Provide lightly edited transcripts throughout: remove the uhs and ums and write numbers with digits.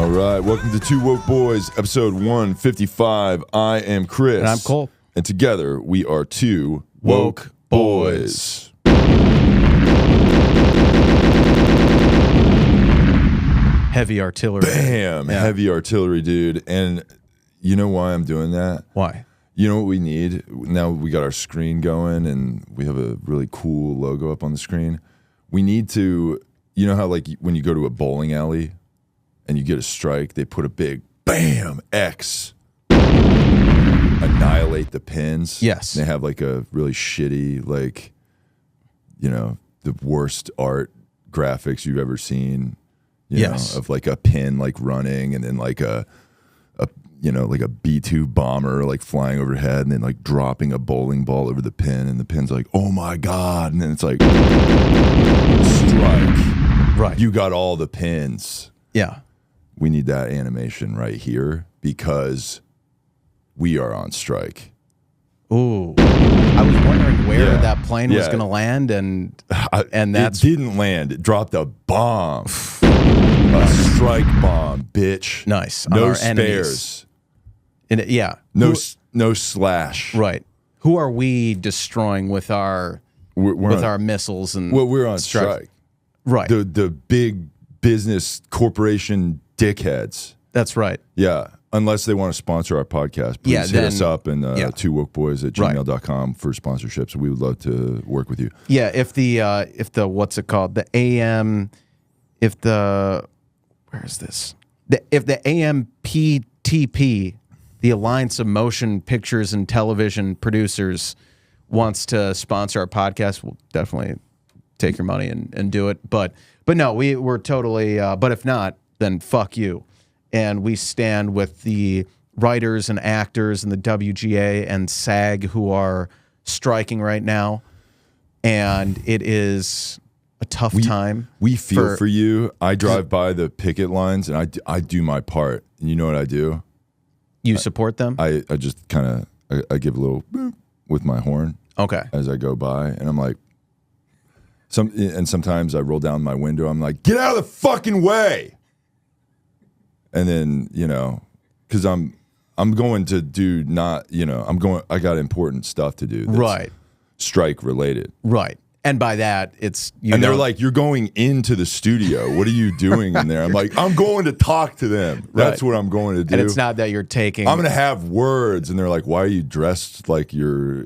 All right, welcome to Two Woke Boys, episode 155. I am Chris. And I'm Cole. And together we are Two Woke Boys. Heavy artillery. Bam! Yeah. Heavy artillery, dude. And you know why I'm doing that? Why? You know what we need? Now we got our screen going and we have a really cool logo up on the screen. We need to, you know how like when you go to a bowling alley and you get a strike, they put a big bam X, annihilate the pins. Yes. And they have like a really shitty, like, you know, the worst art graphics you've ever seen. You know, of like a pin like running and then like a you know, like a B-2 bomber like flying overhead and then like dropping a bowling ball over the pin and the pin's like, oh my God. And then it's like, strike. Right. You got all the pins. Yeah. We need that animation right here because we are on strike. Ooh. I was wondering where that plane was going to land and that's... It didn't land. It dropped a bomb. A strike bomb, bitch. Nice. No on our spares. Enemies. And No slash. Right. Who are we destroying with our our missiles and we're on strike. Right. The big business corporation dickheads. That's right. Yeah. Unless they want to sponsor our podcast, please hit us up and twowokeboys@gmail.com for sponsorships. We would love to work with you. Yeah, if the what's it called? The AM where is this? If the AMPTP, the Alliance of Motion Pictures and Television Producers, wants to sponsor our podcast, we'll definitely take your money and do it. But no, we're totally. But if not, then fuck you. And we stand with the writers and actors and the WGA and SAG who are striking right now, and it is a tough time. We feel for you. I drive by the picket lines and I do my part. And you know what I do? You support them? I just kind of I give a little boop with my horn. Okay. As I go by, and I'm like, sometimes I roll down my window. I'm like, get out of the fucking way. And then, you know, because I'm going to do I got important stuff to do. That's right. Strike related. Right. And by that, it's they're like, you're going into the studio. What are you doing in there? I'm like, I'm going to talk to them. That's what I'm going to do. And it's not that you're taking. I'm going to have words. And they're like, why are you dressed like you're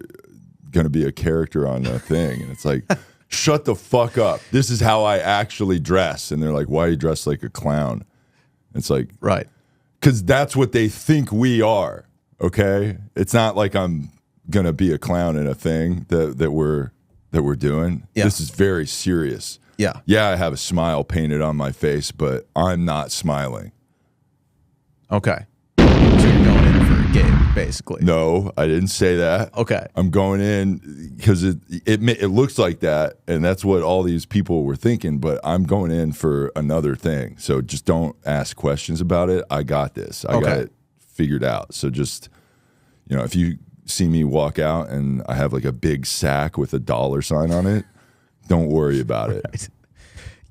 going to be a character on a thing? And it's like, shut the fuck up. This is how I actually dress. And they're like, why are you dressed like a clown? It's like, right. Because that's what they think we are. Okay. It's not like I'm going to be a clown in a thing that we're doing. Yeah. This is very serious. Yeah. Yeah, I have a smile painted on my face, but I'm not smiling. Okay. So you're going in for a gig, basically. No, I didn't say that. Okay. I'm going in because it looks like that, and that's what all these people were thinking, but I'm going in for another thing. So just don't ask questions about it. I got this. I got it figured out. So just, you know, if you see me walk out and I have like a big sack with a dollar sign on it, don't worry about it. Right.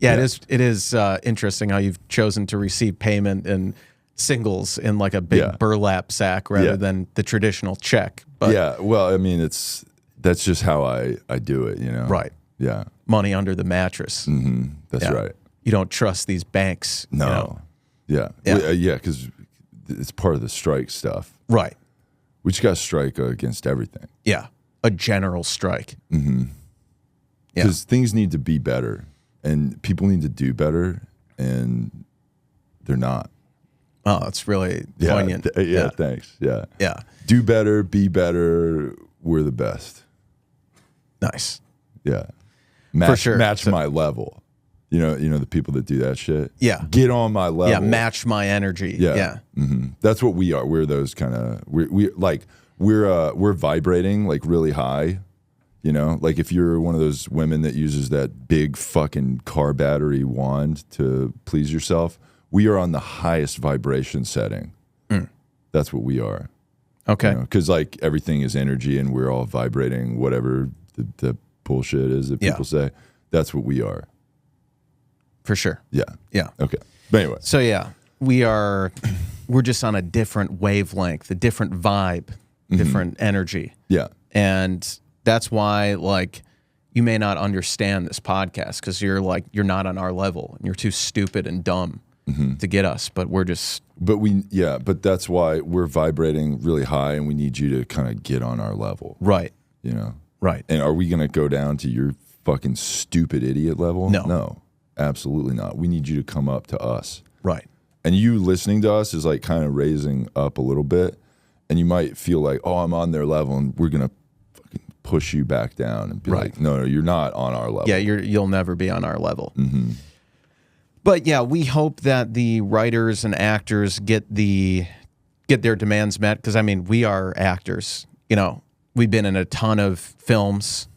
Yeah, it is interesting how you've chosen to receive payment in singles in like a big burlap sack rather than the traditional check. But yeah, well, I mean, that's just how I do it, you know? Right. Yeah. Money under the mattress. Mm-hmm. That's right. You don't trust these banks. No. You know? Yeah. Yeah, because it's part of the strike stuff. Right. We just got to strike against everything. Yeah. A general strike. Mm-hmm. Yeah. Because things need to be better and people need to do better and they're not. Oh, that's really poignant. Yeah, thanks. Yeah. Yeah. Do better, be better. We're the best. Nice. Yeah. For sure. Match my level. You know the people that do that shit? Yeah. Get on my level. Yeah, match my energy. Yeah. Mm-hmm. That's what we are. We're those kind of we're vibrating like really high. You know, like if you're one of those women that uses that big fucking car battery wand to please yourself, we are on the highest vibration setting. Mm. That's what we are. Okay. Because like everything is energy and we're all vibrating whatever the bullshit is that people say. That's what we are. For sure. Yeah. Yeah. Okay. But anyway. So yeah, we're just on a different wavelength, a different vibe, different energy. Yeah. And that's why, like, you may not understand this podcast because you're not on our level and you're too stupid and dumb to get us. But we're just. But that's why we're vibrating really high, and we need you to kind of get on our level. Right. You know. Right. And are we going to go down to your fucking stupid idiot level? No, absolutely not. We need you to come up to us. Right. And you listening to us is like kind of raising up a little bit, and you might feel like, oh, I'm on their level, and we're going to fucking push you back down and be like, no, you're not on our level. Yeah, you'll never be on our level. But yeah, we hope that the writers and actors get their demands met, because I mean, we are actors. You know, we've been in a ton of films.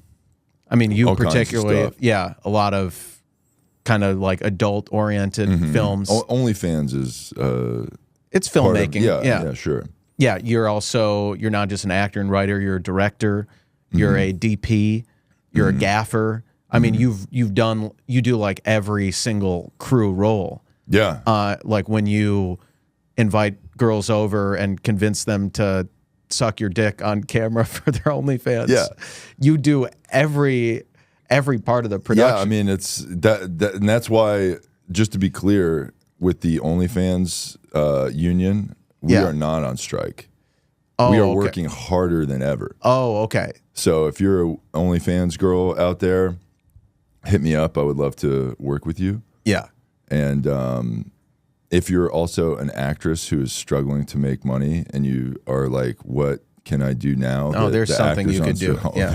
I mean, you particularly, a lot of kind of like adult-oriented films. OnlyFans is it's filmmaking. Yeah, sure. Yeah, you're not just an actor and writer. You're a director. You're a DP. You're a gaffer. I mean, you do like every single crew role. Yeah. Like when you invite girls over and convince them to suck your dick on camera for their OnlyFans. Yeah. You do every part of the production. Yeah, I mean, it's that and that's why, just to be clear, with the OnlyFans union, we are not on strike. We are working harder than ever. Oh, okay. So if you're an OnlyFans girl out there, hit me up. I would love to work with you. Yeah. And if you're also an actress who is struggling to make money and you are like, what can I do now? Oh, there's something you could do. Yeah.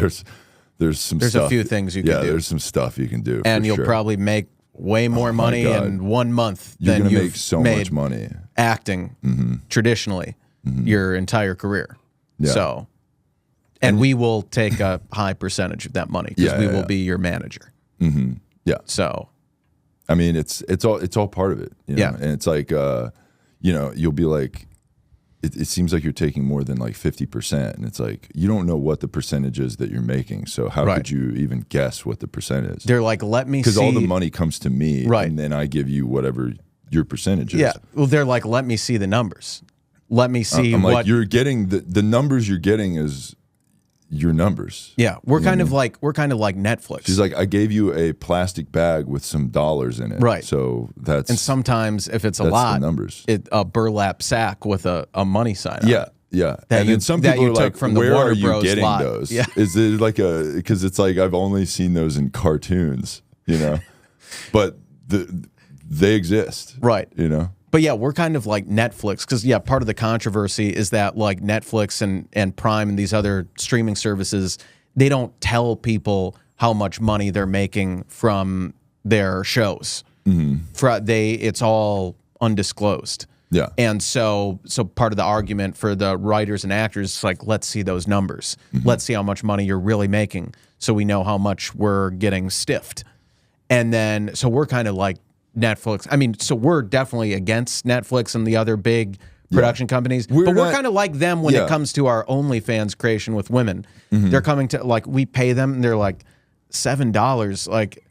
There's stuff. A few things you can do. Yeah, there's some stuff you can do. And you'll probably make way more money in 1 month than you've make so much money acting traditionally your entire career. Yeah. So, and we will take a high percentage of that money because we will be your manager. Yeah. So, I mean, it's all part of it. You know? Yeah. And it's like, you know, you'll be like, it seems like you're taking more than like 50%, and it's like you don't know what the percentage is that you're making. So how could you even guess what the percent is? They're like, let me see, because all the money comes to me, and then I give you whatever your percentage is. Yeah. Well, they're like, let me see the numbers. Let me see. I'm what like, you're getting the numbers you're getting is your numbers. Yeah, we're kind of like Netflix. She's like, I gave you a plastic bag with some dollars in it. Right. So that's, and sometimes if it's a lot, the numbers. A burlap sack with a money sign on it. Yeah. And then some people are like, from the where Warner are you Bros getting lot. those? Yeah. Is it like because it's like, I've only seen those in cartoons, you know, but they exist. Right. You know? But yeah, we're kind of like Netflix because part of the controversy is that like Netflix and Prime and these other streaming services, they don't tell people how much money they're making from their shows. It's all undisclosed. Yeah. And so part of the argument for the writers and actors is like, let's see those numbers. Let's see how much money you're really making so we know how much we're getting stiffed. And then, so we're kind of like Netflix. I mean, so we're definitely against Netflix and the other big production companies, but we're kind of like them when it comes to our OnlyFans creation with women. They're coming to, like, we pay them and they're like $7, like,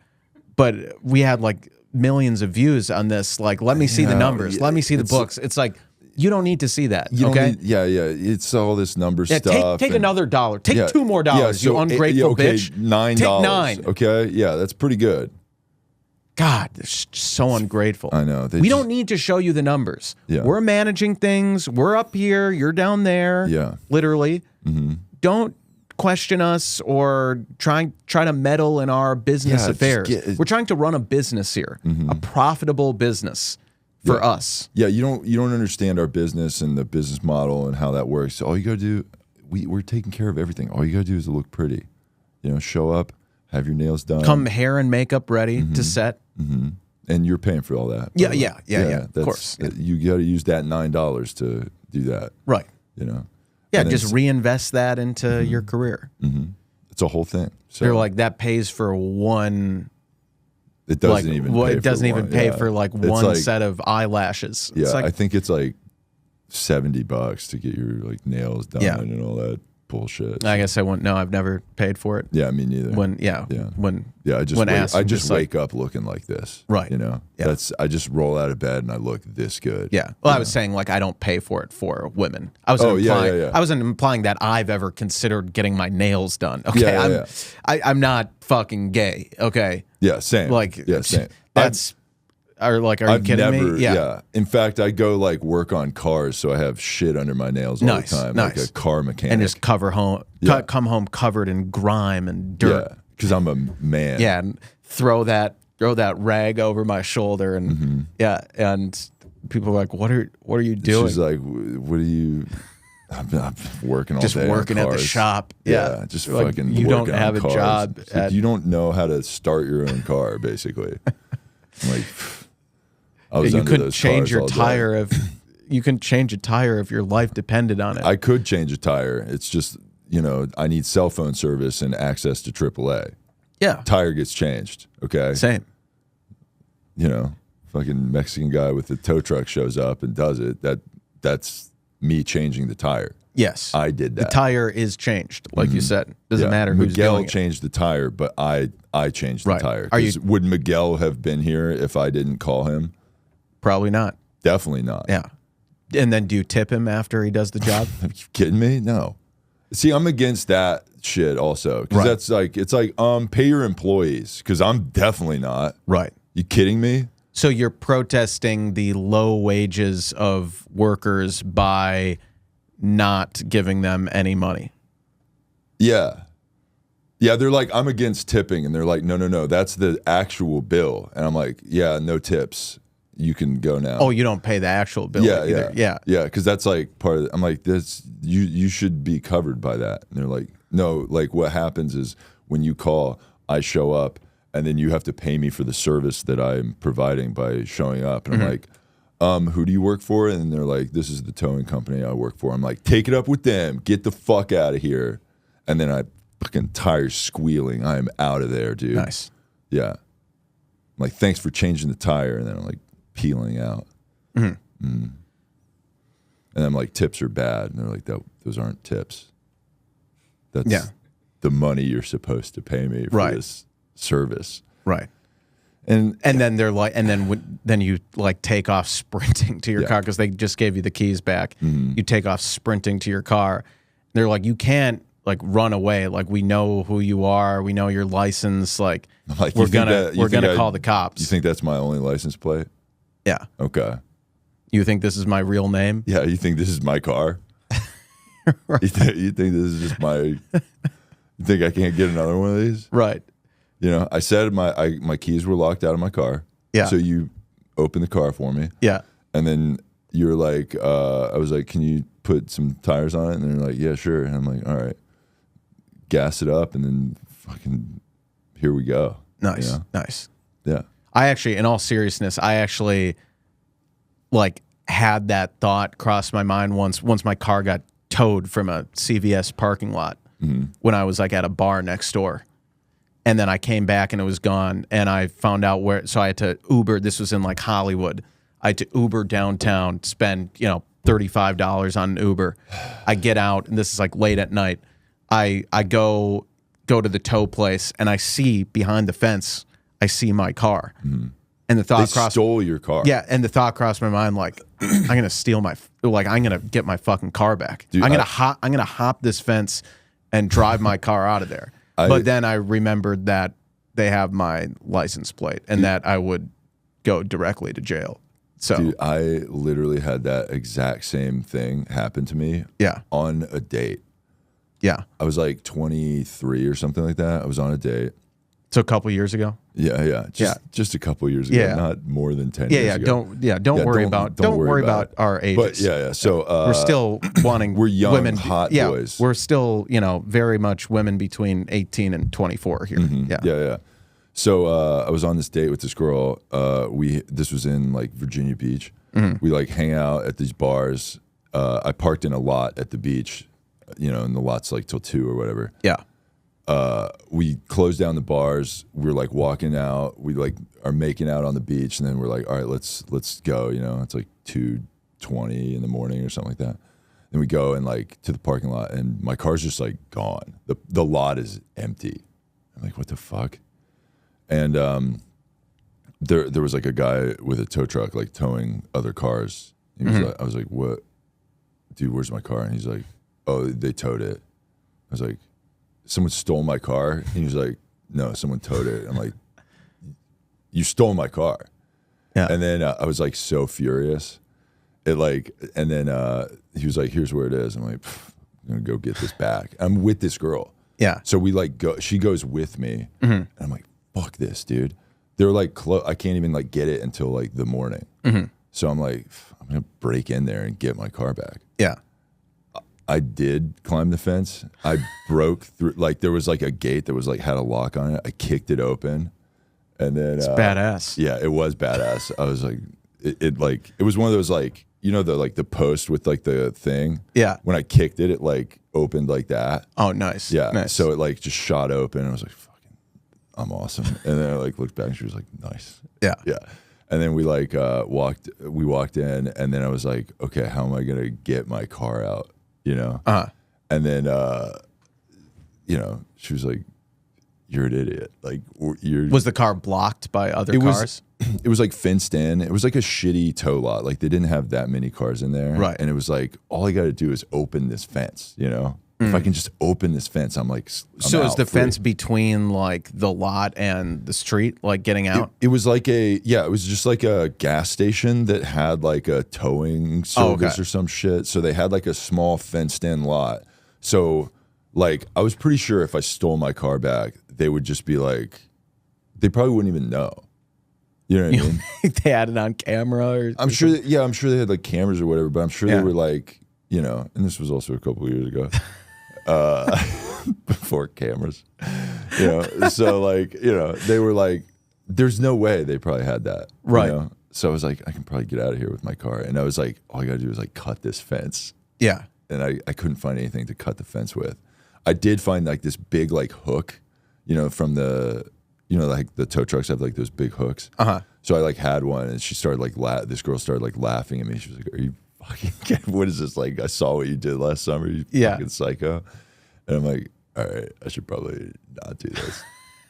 but we had like millions of views on this. Like, let me see the numbers. Let me see the books. It's like, you don't need to see that. Okay. It's all this number stuff. Take another $1. Take $2 more, you ungrateful bitch. $9. Take $9. Okay. Yeah, that's pretty good. God, they're so ungrateful. I know. We don't need to show you the numbers. Yeah. We're managing things. We're up here. You're down there. Yeah. Literally. Don't question us or try to meddle in our business affairs. We're trying to run a business here, a profitable business for us. Yeah, you don't understand our business and the business model and how that works. All you got to do, we're taking care of everything. All you got to do is look pretty. You know, show up, have your nails done, come hair and makeup ready to set. And you're paying for all that. Yeah. Of course. You got to use that $9 to do that. Right. You know. Yeah, just reinvest that into your career. It's a whole thing. So they're like, that pays for one. It doesn't even pay for like one set of eyelashes. Yeah, it's like, I think it's like $70 to get your like nails done and all that. bullshit. I guess I wouldn't know. I've never paid for it. Yeah, me neither. I I just wake up looking like this. Right. You know, Yeah. I just roll out of bed and I look this good. Yeah. Well, I was saying like I don't pay for it for women. I wasn't I wasn't implying that I've ever considered getting my nails done. Okay. I'm not fucking gay. Okay. Yeah. Same. Like same. That's are you kidding me? Yeah. In fact, I go like work on cars, so I have shit under my nails all the time, like a car mechanic, and just come home covered in grime and dirt. Yeah, because I'm a man. Yeah, and throw that rag over my shoulder, and and people are like, "What are you doing?" She's like, "What are you?" I'm working all just day. working on at cars. the shop. Yeah, just like, fucking. You don't working have on a cars. job. Like, you don't know how to start your own car, basically. Like, I was you under couldn't those change cars your all day. tire you can change a tire if your life depended on it. I could change a tire. It's just, I need cell phone service and access to AAA. Yeah, Tire gets changed. Okay, same. Fucking Mexican guy with the tow truck shows up and does it. That's me changing the tire. Yes, I did that. The tire is changed, like you said. Doesn't matter who's Miguel doing it. changed the tire, but I changed the tire. Are you, would Miguel have been here if I didn't call him? Probably not. Definitely not. Yeah. And then do you tip him after he does the job? Are you kidding me? No. See, I'm against that shit also. Because that's like, it's like, pay your employees. Because I'm definitely not. Right. You kidding me? So you're protesting the low wages of workers by not giving them any money. Yeah. Yeah, they're like, I'm against tipping. And they're like, no, that's the actual bill. And I'm like, yeah, no tips. You can go now. Oh, you don't pay the actual bill either. Yeah. Because that's like part of it. I'm like, this, you should be covered by that. And they're like, no, like what happens is when you call, I show up, and then you have to pay me for the service that I'm providing by showing up. And I'm like, who do you work for? And they're like, this is the towing company I work for. I'm like, take it up with them. Get the fuck out of here. And then I fucking tires squealing. I am out of there, dude. Nice. Yeah. I'm like, thanks for changing the tire. And then I'm like peeling out. And I'm like, tips are bad. And they're like, those aren't tips. That's the money you're supposed to pay me for this service. Right. And then they're like, and then you like take off sprinting to your car because they just gave you the keys back. You take off sprinting to your car. They're like, you can't like run away. Like, we know who you are. We know your license. Like we're gonna call the cops. You think that's my only license plate? Yeah. Okay. You think this is my real name? Yeah. You think this is my car? Right. You think this is just my? You think I can't get another one of these? Right. I said my keys were locked out of my car. Yeah. So you opened the car for me. Yeah. And then you're like, I was like, can you put some tires on it? And they're like, yeah, sure. And I'm like, all right. Gas it up, and then fucking here we go. Nice. Nice. Yeah. I actually, in all seriousness, like had that thought cross my mind once my car got towed from a CVS parking lot when I was like at a bar next door. And then I came back and it was gone, and I found out where, so I had to Uber. This was in like Hollywood. I had to Uber downtown, spend, $35 on an Uber. I get out, and this is like late at night. I go to the tow place, and I see behind the fence, I see my car. And the thought stole your car. Yeah, and the thought crossed my mind, like, I'm gonna steal I'm gonna get my fucking car back. Dude, I'm gonna hop this fence and drive my car out of there. But then I remembered that they have my license plate, and that I would go directly to jail. So, dude, I literally had that exact same thing happen to me. Yeah. On a date. Yeah. I was like 23 or something like that. I was on a date. So a couple years ago. Yeah. Just a couple years ago. Yeah. Not more than 10 years ago. Don't worry about our ages. But yeah. So we're still wanting we're young, women, hot boys. We're still, very much women between 18 and 24 here. Yeah. So I was on this date with this girl. This was in like Virginia Beach. We like hang out at these bars. I parked in a lot at the beach, and the lot's like till 2 or whatever. Yeah. We closed down the bars. We're like walking out. We like are making out on the beach, and then we're like, all right, let's go. It's like 2:20 in the morning or something like that. Then we go and like to the parking lot, and my car's just like gone. The lot is empty. I'm like, what the fuck? And there was like a guy with a tow truck like towing other cars. He was like, I was like, what, dude? Where's my car? And he's like, oh, they towed it. I was like, someone stole my car. And he was like, no, someone towed it. I'm like, you stole my car. Yeah. And then I was like so furious. And then he was like, here's where it is. I'm like, I'm gonna go get this back. I'm with this girl. Yeah. So we like go. She goes with me, and I'm like, fuck this, dude. They're like, I can't even like get it until like the morning. So I'm like, I'm gonna break in there and get my car back. Yeah. I did climb the fence. I broke through. Like there was like a gate that was like had a lock on it. I kicked it open, and then It's badass. Yeah, it was badass. I was like, it was one of those like, you know, the post with like the thing. Yeah. When I kicked it, it like opened like that. Oh, nice. Yeah. Nice. So it like just shot open. I was like, fucking, I'm awesome. And then I like looked back and she was like, nice. Yeah. Yeah. And then we like walked in, and then I was like, okay, how am I gonna get my car out? You know? And then you know, she was like, you're an idiot. Like was the car blocked by other cars? It was like fenced in. It was like a shitty tow lot. Like they didn't have that many cars in there. Right. And it was like, all I got to do is open this fence, you know? If I can just open this fence, I'm like, so is the fence between like the lot and the street, like getting out? It was like it was just like a gas station that had like a towing service or some shit. So they had like a small fenced in lot. So like, I was pretty sure if I stole my car back, they would just be like, they probably wouldn't even know. You know what I mean? They had it on camera, or I'm sure. I'm sure they had like cameras or whatever. But I'm sure they were like, you know. And this was also a couple of years ago, before cameras. You know, so like, you know, they were like, there's no way they probably had that, right? You know? So I was like, I can probably get out of here with my car. And I was like, all I got to do is like cut this fence. Yeah. And I couldn't find anything to cut the fence with. I did find like this big like hook, you know, from the. You know, like the tow trucks have like those big hooks. So I like had one, and she started like this girl started like laughing at me. She was like, "Are you fucking kidding? What is this? Like, I saw what you did last summer. You fucking psycho." And I'm like, "All right, I should probably not do this."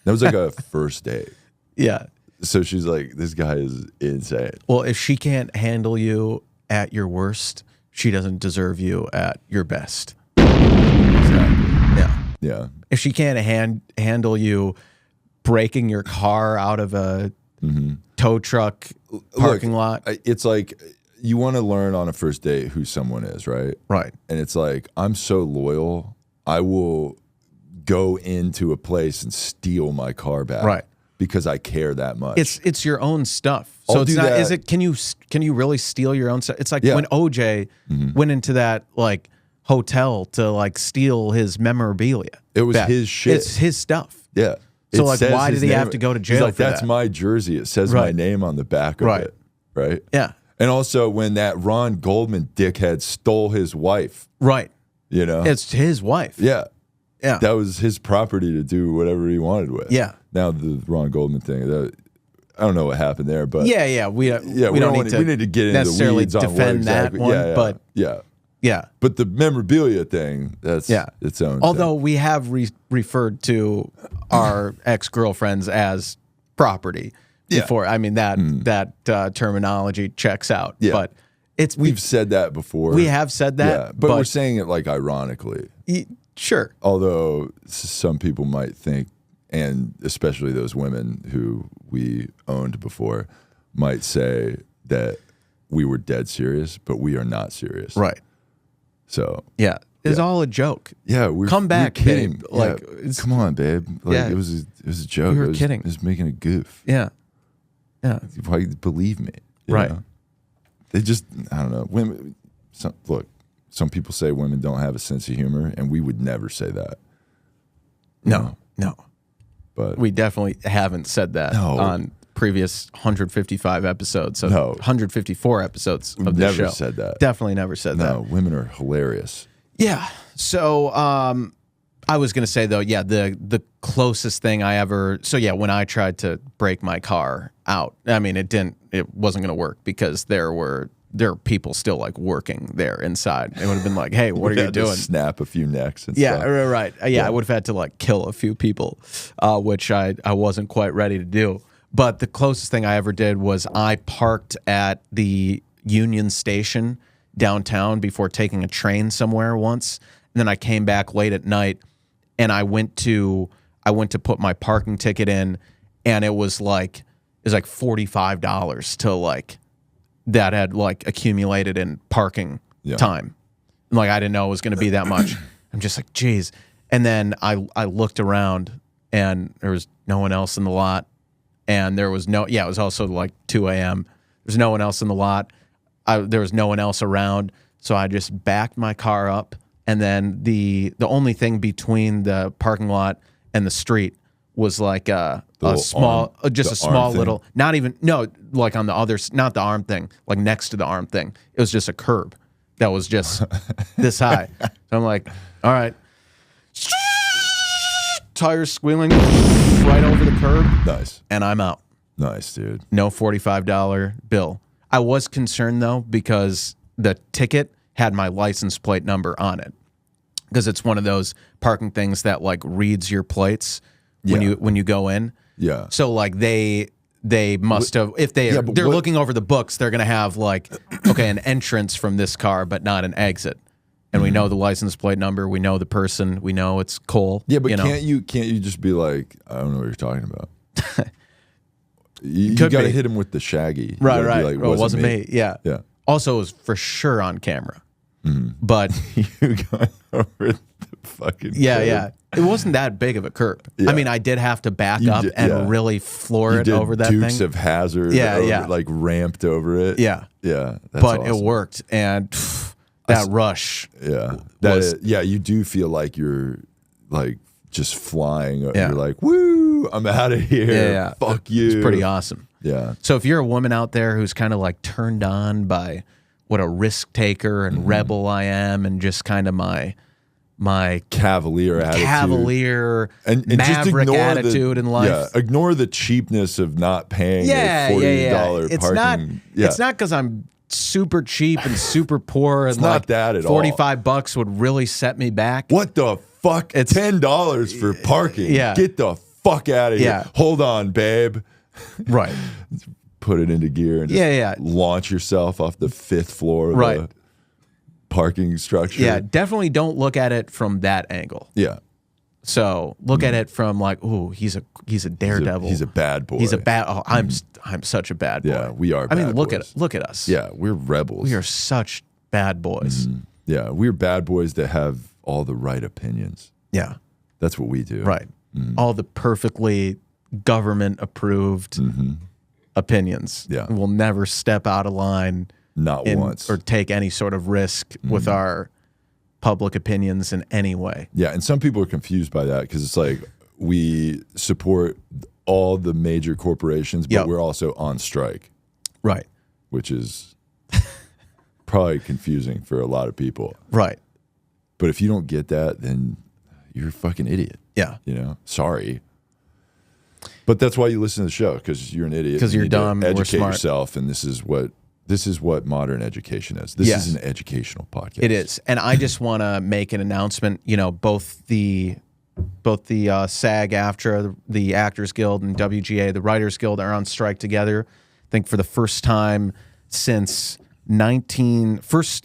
That was like a first date. Yeah. So she's like, "This guy is insane." Well, if she can't handle you at your worst, she doesn't deserve you at your best. Exactly. Yeah. Yeah. If she can't handle you breaking your car out of a tow truck parking lot. It's like you want to learn on a first date who someone is, right? Right. And it's like, I'm so loyal, I will go into a place and steal my car back. Right. Because I care that much. It's your own stuff. So it's not, is it, can you really steal your own stuff? It's like when OJ went into that like hotel to like steal his memorabilia. It was his shit. It's his stuff. Yeah. So like, why did he have to go to jail? He's like, for that's that? my jersey. It says my name on the back of it. Right. Yeah. And also when that Ron Goldman dickhead stole his wife. Right. You know? It's his wife. Yeah. Yeah. That was his property to do whatever he wanted with. Yeah. Now the Ron Goldman thing, I don't know what happened there, but we don't need to get into necessarily the weeds on defend that one, but yeah. But the memorabilia thing, that's its own Although thing. we have referred to our ex-girlfriends as property before. I mean, that terminology checks out. Yeah. But we've said that before. We have said that. Yeah, but we're saying it like ironically. Sure. Although some people might think, and especially those women who we owned before, might say that we were dead serious, but we are not serious. Right. So it's all a joke. Yeah, come back, we're kidding. babe. Like, come on, babe. Like, it was a joke. We were kidding. It was making a goof. Yeah. Why believe me? You know? They just, I don't know. Women. Some people say women don't have a sense of humor, and we would never say that. No. But we definitely haven't said that on previous 155 episodes. So 154 episodes of the show. Never said that. Definitely never said that. No, women are hilarious. Yeah. So I was going to say, though, the closest thing I ever... So, when I tried to break my car out, I mean, it wasn't going to work because there were there are people still like working there inside. It would have been like, hey, what are you Had to doing? snap a few necks and Yeah, stuff. right. Yeah, I would have had to like kill a few people, which I wasn't quite ready to do. But the closest thing I ever did was I parked at the Union Station downtown before taking a train somewhere once, and then I came back late at night, and I went to put my parking ticket in, and it was like $45 to like that had like accumulated in parking time. And like I didn't know it was going to be that much. I'm just like, geez. And then I looked around and there was no one else in the lot. And there was it was also like 2 a.m. There's no one else in the lot. There was no one else around. So I just backed my car up. And then the only thing between the parking lot and the street was like a small little, not even, no, like on the other, not the arm thing, like next to the arm thing. It was just a curb that was just this high. So I'm like, all right. Tires squealing right over the curb. Nice. And I'm out. Nice, dude. No $45 bill. I was concerned though, because the ticket had my license plate number on it. Because it's one of those parking things that like reads your plates when you go in. Yeah. So like they must have, if they're looking over the books, they're gonna have like, okay, an entrance from this car, but not an exit. And we know the license plate number, we know the person, we know it's Cole. Yeah, but can't you just be like, I don't know what you're talking about. you got to hit him with the Shaggy. Right. Like, well, it wasn't me. Yeah. Also, it was for sure on camera. But you got over the fucking curb. It wasn't that big of a curb. I mean, I did have to back up and really floor it over that Dukes thing. of Hazzard. Like ramped over it. Yeah. That's but awesome. it worked, and that rush. Yeah. You do feel like you're like just flying. You're like, woo, I'm out of here. Yeah. Fuck you. It's pretty awesome. Yeah. So if you're a woman out there who's kind of like turned on by what a risk taker and rebel I am, and just kind of my cavalier attitude, and maverick attitude in life. Yeah, ignore the cheapness of not paying a $40 parking. It's not because I'm super cheap and super poor. And it's not that at all. $45 would really set me back. What the fuck? It's $10 for parking. Yeah. Get the fuck out of here. Yeah. Hold on, babe. Right. Put it into gear and just launch yourself off the 5th floor of the parking structure. Yeah, definitely don't look at it from that angle. Yeah. So look at it from like, ooh, he's a daredevil. He's a bad boy. He's a bad. Oh, I'm such a bad boy. Yeah, we are. I mean, look boys. at us. Yeah, we're rebels. We are such bad boys. Yeah, we're bad boys that have all the right opinions. Yeah, that's what we do. Right. All the perfectly government approved opinions. Yeah, we'll never step out of line. Not once. Or take any sort of risk with our public opinions in any way. Yeah, and some people are confused by that because it's like we support all the major corporations, but we're also on strike. Right. Which is probably confusing for a lot of people. Right. But if you don't get that, then you're a fucking idiot. Yeah. You know? Sorry. But that's why you listen to the show, because you're an idiot. Because you're dumb, educate we're smart. yourself, and this is what modern education is. This is an educational podcast. It is. And I just want to make an announcement. You know, both the SAG-AFTRA, the Actors Guild, and WGA, the Writers Guild, are on strike together. I think for the first time since first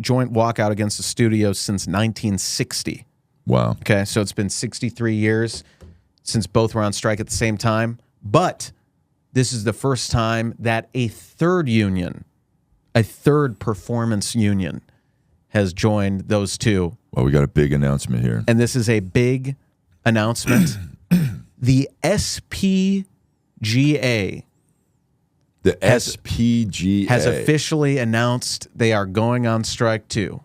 joint walkout against the studios since 1960. Wow. Okay, so it's been 63 years since both were on strike at the same time. But this is the first time that a third performance union, has joined those two. Well, we got a big announcement here. And this is a big announcement. The SPGA. The SPGA has officially announced they are going on strike too.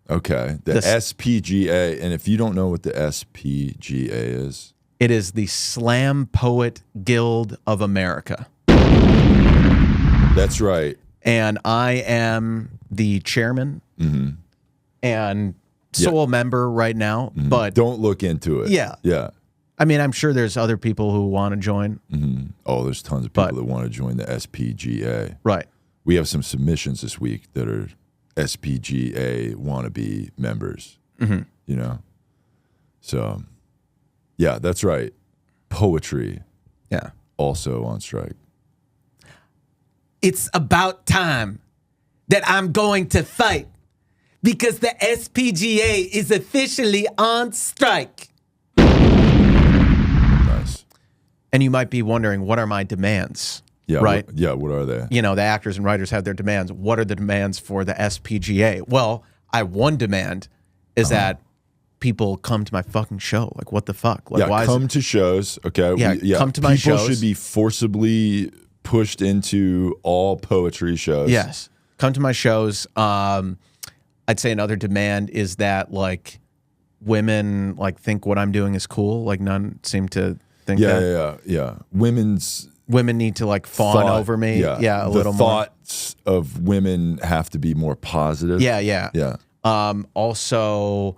Okay. The SPGA. And if you don't know what the SPGA is, it is the Slam Poet Guild of America. That's right. And I am the chairman and sole member right now. But don't look into it. Yeah. Yeah. I mean, I'm sure there's other people who want to join. Oh, there's tons of people that want to join the SPGA. Right. we have some submissions this week that are SPGA wannabe members. You know, so yeah, that's right. Poetry, also on strike. It's about time that I'm going to fight because the SPGA is officially on strike. Nice. And you might be wondering, what are my demands? Yeah, right? What are they? You know, the actors and writers have their demands. What are the demands for the SPGA? Well, one demand is that people come to my fucking show. Like, what the fuck? Like, why come to shows. Okay. Yeah, come to my shows. People should be forcibly pushed into all poetry shows. Yes. Come to my shows. I'd say another demand is that, like, women, like, think what I'm doing is cool. Like, none seem to think that. Yeah. Women need to, like, fawn over me. Yeah, a little more. The thoughts of women have to be more positive. Yeah. Also,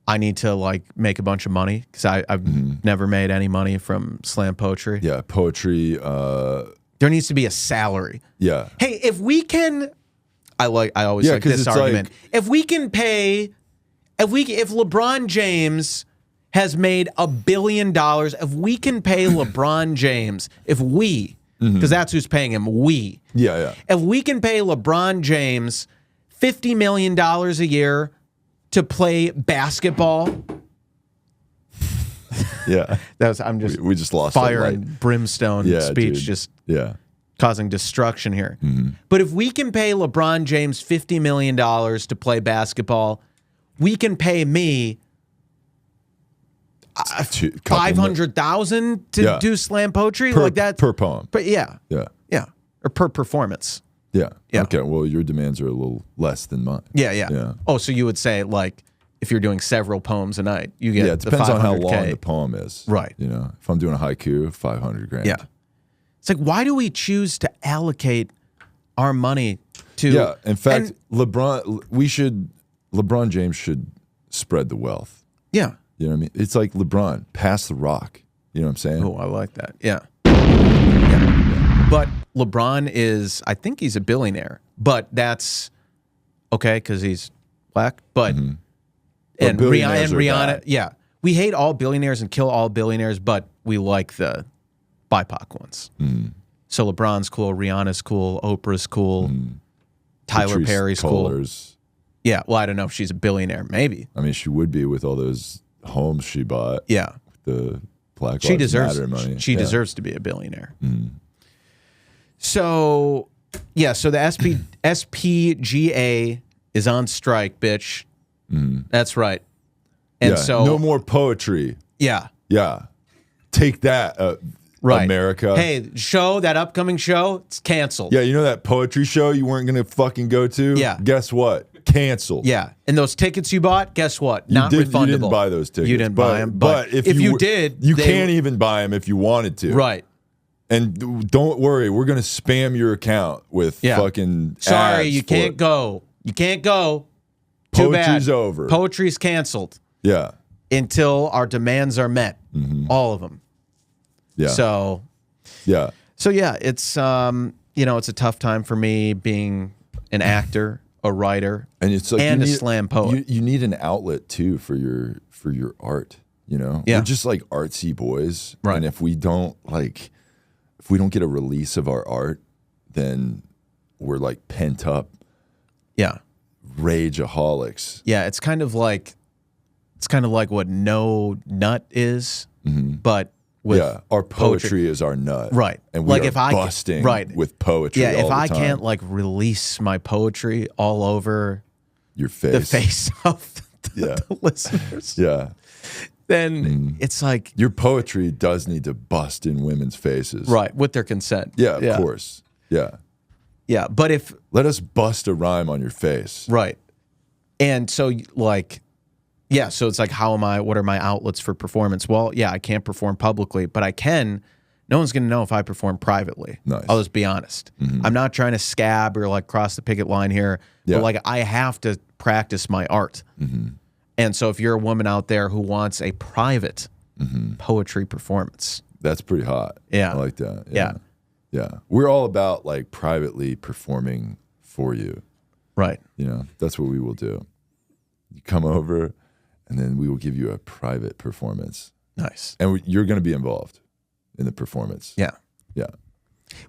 I need to, like, make a bunch of money because I've never made any money from slam poetry. Yeah, poetry. There needs to be a salary. Yeah. Hey, if we can, I always like this argument. Like, if we can pay, if LeBron James has made $1 billion, if we can pay LeBron James, because that's who's paying him, if we can pay LeBron James $50 million a year to play basketball. Yeah. We just lost fire and brimstone speech, dude. just causing destruction here. But if we can pay LeBron James $50 million to play basketball, we can pay me $500,000 to do slam poetry like that per poem. But yeah, or per performance. Yeah. Okay. Well, your demands are a little less than mine. Yeah. Oh, so you would say, like, if you're doing several poems a night, you get it depends on how long the poem is. Right. You know, if I'm doing a haiku, $500,000. Yeah. It's like, why do we choose to allocate our money to? Yeah. In fact, LeBron James should spread the wealth. Yeah. You know what I mean? It's like LeBron, pass the rock. You know what I'm saying? Oh, I like that. Yeah. But LeBron I think he's a billionaire, but that's okay because he's black. But and Rihanna, we hate all billionaires and kill all billionaires, but we like the BIPOC ones. So LeBron's cool, Rihanna's cool, Oprah's cool, Tyler Patrice Perry's Cullors. cool. Yeah, well, I don't know if she's a billionaire. Maybe. I mean, she would be with all those homes she bought. Yeah, the Black Lives Matter money. She deserves to be a billionaire. So, so the SPGA is on strike, bitch. That's right. And so no more poetry. Yeah. Take that, right. America. Hey, that upcoming show, it's canceled. Yeah, you know that poetry show you weren't going to fucking go to? Yeah. Guess what? Canceled. Yeah. And those tickets you bought, guess what? Not refundable. You didn't buy those tickets. You didn't buy them. But if you did, you can't even buy them if you wanted to. Right. And don't worry, we're going to spam your account with fucking Sorry, ads you can't go. You can't go. Too Poetry's bad. over. Poetry's canceled. Yeah. Until our demands are met. All of them. Yeah. So yeah, it's it's a tough time for me being an actor, a writer, and it's like a slam poet. You need an outlet too for your art. You know, we're just like artsy boys, right? And if we don't get a release of our art, then we're like pent up. Yeah, rageaholics. Yeah, it's kind of like what No Nut is, but with our poetry is our nut, right? And we are busting with poetry. Yeah, if all I the time. can't like release my poetry all over your face, the face of the listeners, then it's like your poetry does need to bust in women's faces, right? With their consent. Yeah, of course. Yeah. But let us bust a rhyme on your face, right? And so so it's like, what are my outlets for performance? Well, I can't perform publicly, but I can. No one's going to know if I perform privately. Nice. I'll just be honest. I'm not trying to scab or like cross the picket line here, but like I have to practice my art. And so if you're a woman out there who wants a private poetry performance. That's pretty hot. Yeah. I like that. Yeah. Yeah. We're all about like privately performing for you. Right. You know, that's what we will do. You come over and then we will give you a private performance. Nice. And you're going to be involved in the performance. Yeah. Yeah.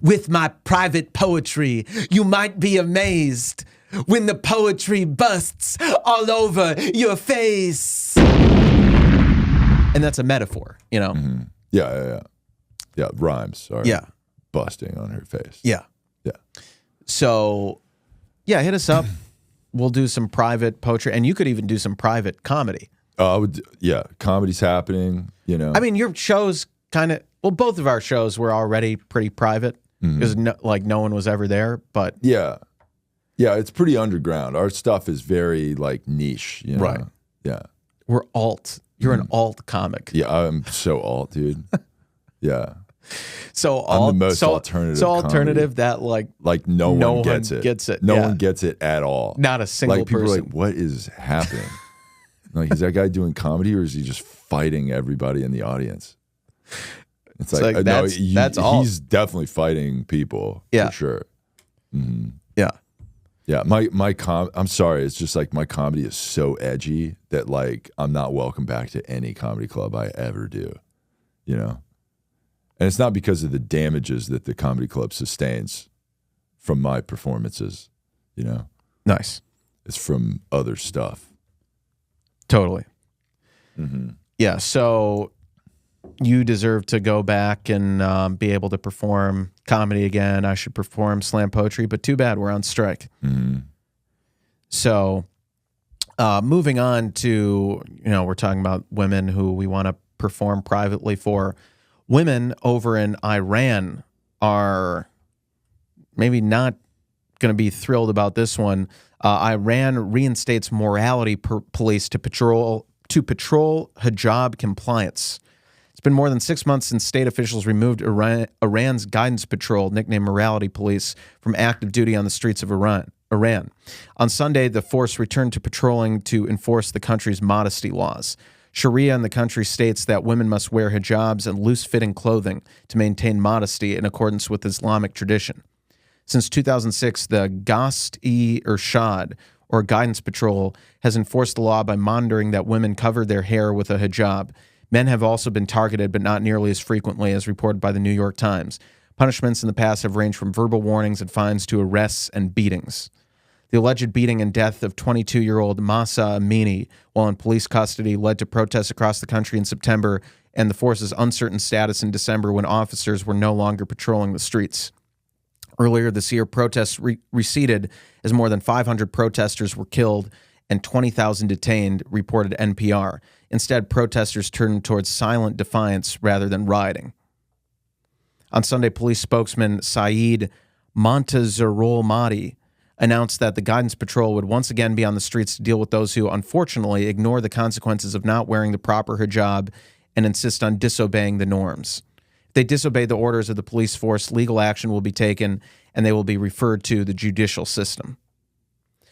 With my private poetry, you might be amazed when the poetry busts all over your face. And that's a metaphor, you know? Mm-hmm. Yeah, rhymes are busting on her face. Yeah. Yeah. So, yeah, hit us up. We'll do some private poetry, and you could even do some private comedy. Comedy's happening, you know. I mean, your shows kind of, well, both of our shows were already pretty private because no one was ever there, but. Yeah, it's pretty underground. Our stuff is very like niche, you know? Right. Yeah. We're alt. You're an alt comic. Yeah, I'm so alt, dude. Yeah. So I'm the most alternative. So alternative comedy. that no one gets it. No one gets it at all. Not a single like, people person. are like, what is happening? Like, is that guy doing comedy or is he just fighting everybody in the audience? It's like that's all. He's definitely fighting people for sure. Mm-hmm. Yeah. Yeah, I'm sorry. It's just like my comedy is so edgy that like I'm not welcome back to any comedy club I ever do, you know? And it's not because of the damages that the comedy club sustains from my performances, you know? Nice. It's from other stuff. Totally. Mm-hmm. Yeah, so you deserve to go back and be able to perform comedy again. I should perform slam poetry, but too bad we're on strike. Mm-hmm. So moving on to, we're talking about women who we want to perform privately for. Women over in Iran are maybe not going to be thrilled about this one. Iran reinstates morality police to patrol hijab compliance. It's been more than 6 months since state officials removed Iran's guidance patrol, nicknamed Morality Police, from active duty on the streets of Iran. On Sunday, the force returned to patrolling to enforce the country's modesty laws. Sharia in the country states that women must wear hijabs and loose-fitting clothing to maintain modesty in accordance with Islamic tradition. Since 2006, the Gast-e-Irshad, or Guidance Patrol, has enforced the law by monitoring that women cover their hair with a hijab. Men have also been targeted, but not nearly as frequently as reported by the New York Times. Punishments in the past have ranged from verbal warnings and fines to arrests and beatings. The alleged beating and death of 22-year-old Mahsa Amini while in police custody led to protests across the country in September and the force's uncertain status in December when officers were no longer patrolling the streets. Earlier this year, protests receded as more than 500 protesters were killed and 20,000 detained, reported NPR. Instead, protesters turned towards silent defiance rather than rioting. On Sunday, police spokesman Saeed Montazerolmadi announced that the Guidance Patrol would once again be on the streets to deal with those who, unfortunately, ignore the consequences of not wearing the proper hijab and insist on disobeying the norms. If they disobey the orders of the police force, legal action will be taken and they will be referred to the judicial system.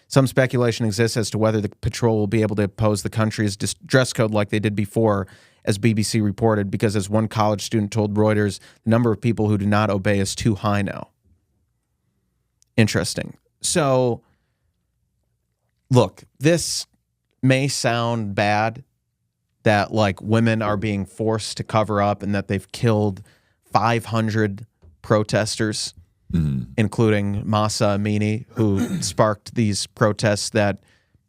Some speculation exists as to whether the patrol will be able to impose the country's dress code like they did before, as BBC reported, because as one college student told Reuters, the number of people who do not obey is too high now. Interesting. So, look, this may sound bad that like women are being forced to cover up and that they've killed 500 protesters, including Mahsa Amini, who sparked these protests that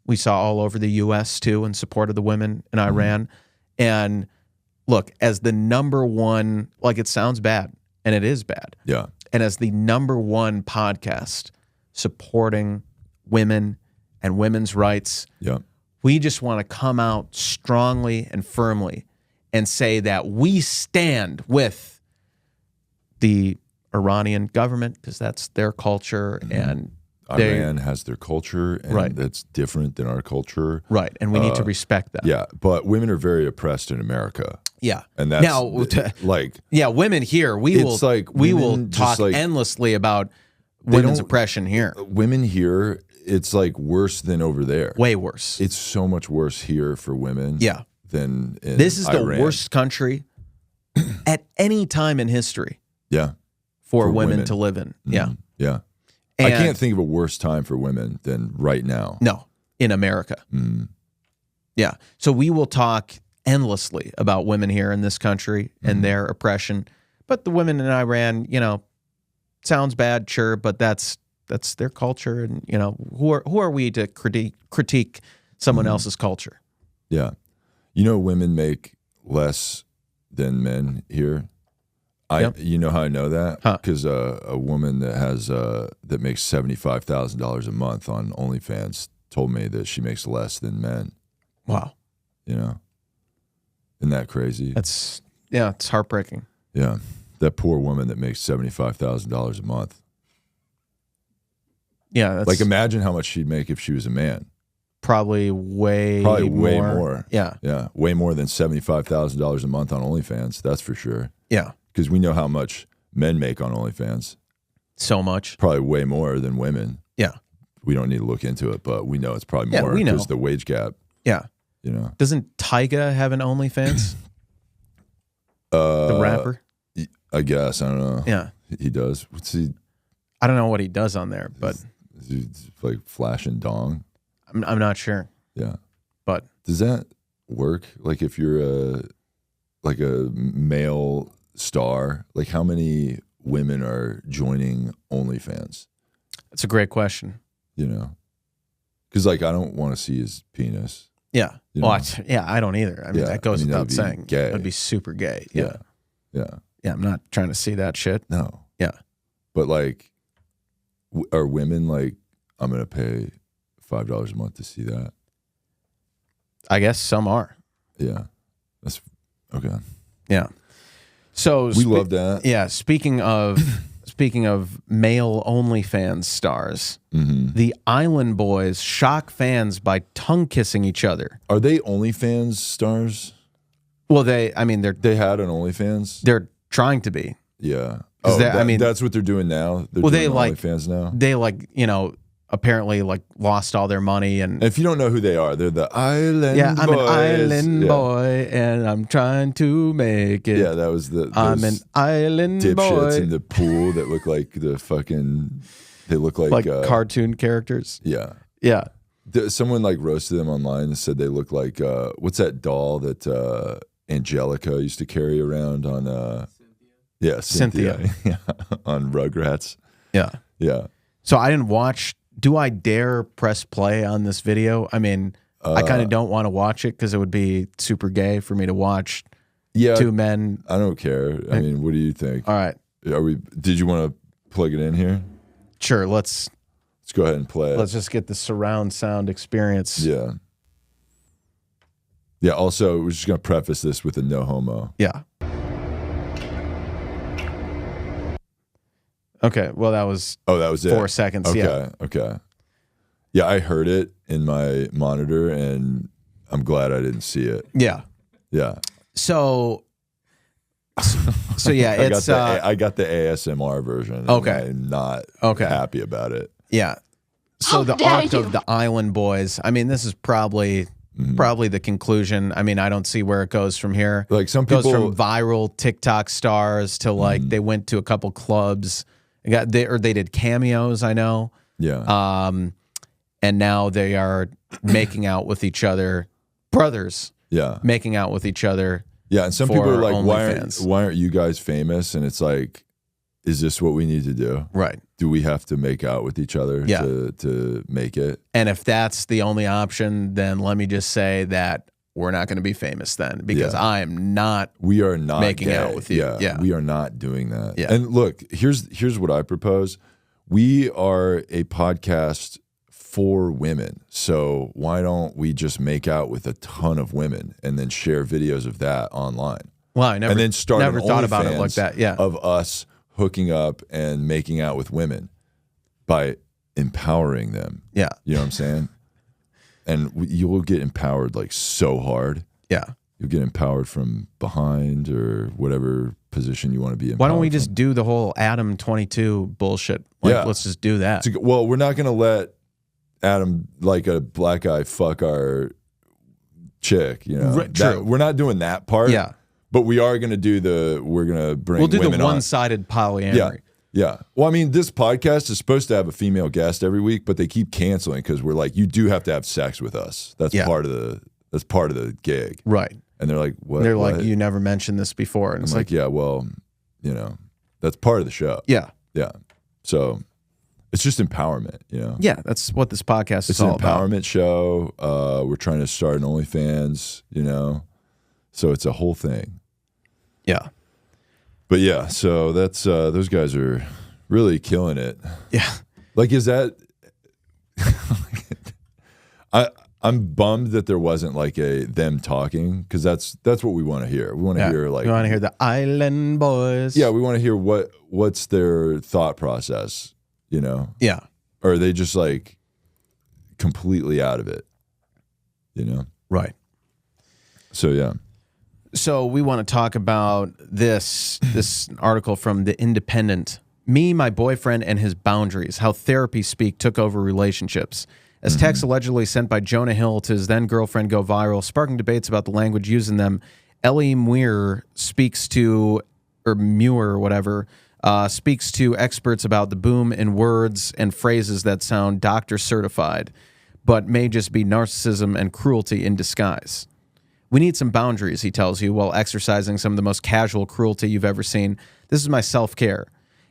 we saw all over the U.S. too in support of the women in Iran. And look, as the number one, like it sounds bad, and it is bad. Yeah. And as the number one podcast supporting women and women's rights, we just want to come out strongly and firmly and say that we stand with the Iranian government because that's their culture, and Iran has their culture, and that's different than our culture. Right, and we need to respect that. Yeah, but women are very oppressed in America. Yeah, and that's now, women here, we will talk endlessly about women's oppression here. Women here, it's like worse than over there. Way worse. It's so much worse here for women. Yeah, than in this is Iran. The worst country at any time in history. Yeah. for women to live in. Yeah. Yeah. And I can't think of a worse time for women than right now. No, in America. Yeah. So we will talk endlessly about women here in this country and their oppression. But the women in Iran, sounds bad, sure, but that's their culture. And, who are we to critique someone else's culture? Yeah. Women make less than men here. You know how I know that? Because a woman that makes $75,000 a month on OnlyFans told me that she makes less than men. Wow. Isn't that crazy? It's heartbreaking. Yeah. That poor woman that makes $75,000 a month. Yeah. That's like, imagine how much she'd make if she was a man. Probably way more. Yeah. Yeah. Way more than $75,000 a month on OnlyFans. That's for sure. Yeah. Because we know how much men make on OnlyFans. So much. Probably way more than women. Yeah. We don't need to look into it, but we know it's probably more we know. because the wage gap. Yeah. Doesn't Tyga have an OnlyFans? The rapper? I guess. I don't know. Yeah. He does. What's he? I don't know what he does on there, but Is he like flashing dong? I'm not sure. Yeah. But does that work? Like if you're a male star, like how many women are joining OnlyFans? That's a great question. Because like I don't want to see his penis. Yeah. I don't either. I mean, that goes without saying. Gay. That'd be super gay. Yeah. Yeah. Yeah. I'm not trying to see that shit. No. Yeah. But like, are women like, I'm going to pay $5 a month to see that? I guess some are. Yeah. That's okay. Yeah. So we love that. Yeah. Speaking of male OnlyFans stars, the Island Boys shock fans by tongue kissing each other. Are they OnlyFans stars? Well, they had an OnlyFans. They're trying to be. Yeah. That's what they're doing now. They're doing OnlyFans now. They apparently lost all their money, and if you don't know who they are, they're the Island Boys. Yeah, I'm an island boy, and I'm trying to make it. Yeah, that was I'm an island boy. Dipshits in the pool that look like the fucking. They look like cartoon characters. Yeah, yeah. Someone roasted them online and said they look like what's that doll that Angelica used to carry around on? Cynthia. Yeah, on Rugrats. Yeah, yeah. So I didn't watch. Do I dare press play on this video? I mean, I kind of don't want to watch it because it would be super gay for me to watch two men. I don't care. I mean, what do you think? All right. Did you want to plug it in here? Sure. Let's go ahead and play it. Let's just get the surround sound experience. Yeah. Yeah. Also, we're just going to preface this with a no homo. Yeah. Okay, well, that was it. 4 seconds. Okay, yeah. Okay. Yeah, I heard it in my monitor, and I'm glad I didn't see it. Yeah. Yeah. So yeah, it's I got the ASMR version. Okay. I'm not happy about it. Yeah. So the arc of the Island Boys. I mean, this is probably the conclusion. I mean, I don't see where it goes from here. Like some people goes from viral TikTok stars to they went to a couple clubs. They did cameos, I know. Yeah. And now they are making out with each other, brothers. Yeah. Making out with each other. Yeah, and some people are like, OnlyFans. why aren't you guys famous? And it's like, is this what we need to do? Right. Do we have to make out with each other to make it? And if that's the only option, then let me just say that we're not going to be famous then, because I am not. We are not making gay. out with you. Yeah, we are not doing that. Yeah. And look, here's what I propose. We are a podcast for women, so why don't we just make out with a ton of women and then share videos of that online? Well, I never, and then start never thought about it like that. Yeah, of us hooking up and making out with women by empowering them. Yeah, you know what I'm saying. And you will get empowered so hard. Yeah. You'll get empowered from behind or whatever position you want to be in. Why don't we just do the whole Adam 22 bullshit? Let's just do that. Well, we're not going to let Adam, like a black guy, fuck our chick. You know, True. We're not doing that part. Yeah. But we are going to do we're going to bring women on. We'll do the one-sided polyamory. Yeah. Yeah. Well, I mean, this podcast is supposed to have a female guest every week, but they keep canceling because we're like, you do have to have sex with us. That's part of the gig. Right. And they're like, what? They're what? like, you never mentioned this before. And I'm like, yeah, well, you know, that's part of the show. Yeah. Yeah. So it's just empowerment, you know? Yeah, that's what this podcast is It's all an empowerment show. We're trying to start an OnlyFans, you know? So it's a whole thing. Yeah. But yeah, so that's those guys are really killing it. Yeah. Like, is that I'm bummed that there wasn't like them talking, because that's what we want to hear. We want to hear like, you want to hear the Island Boys. Yeah, we want to hear what's their thought process, you know? Yeah. Or are they just like completely out of it, you know? Right. So yeah. So we want to talk about this article from The Independent. Me, my boyfriend, and his boundaries, how therapy speak took over relationships. As texts allegedly sent by Jonah Hill to his then-girlfriend go viral, sparking debates about the language used in them, Ellie Muir speaks to experts about the boom in words and phrases that sound doctor certified, but may just be narcissism and cruelty in disguise. We need some boundaries, he tells you, while exercising some of the most casual cruelty you've ever seen. This is my self-care.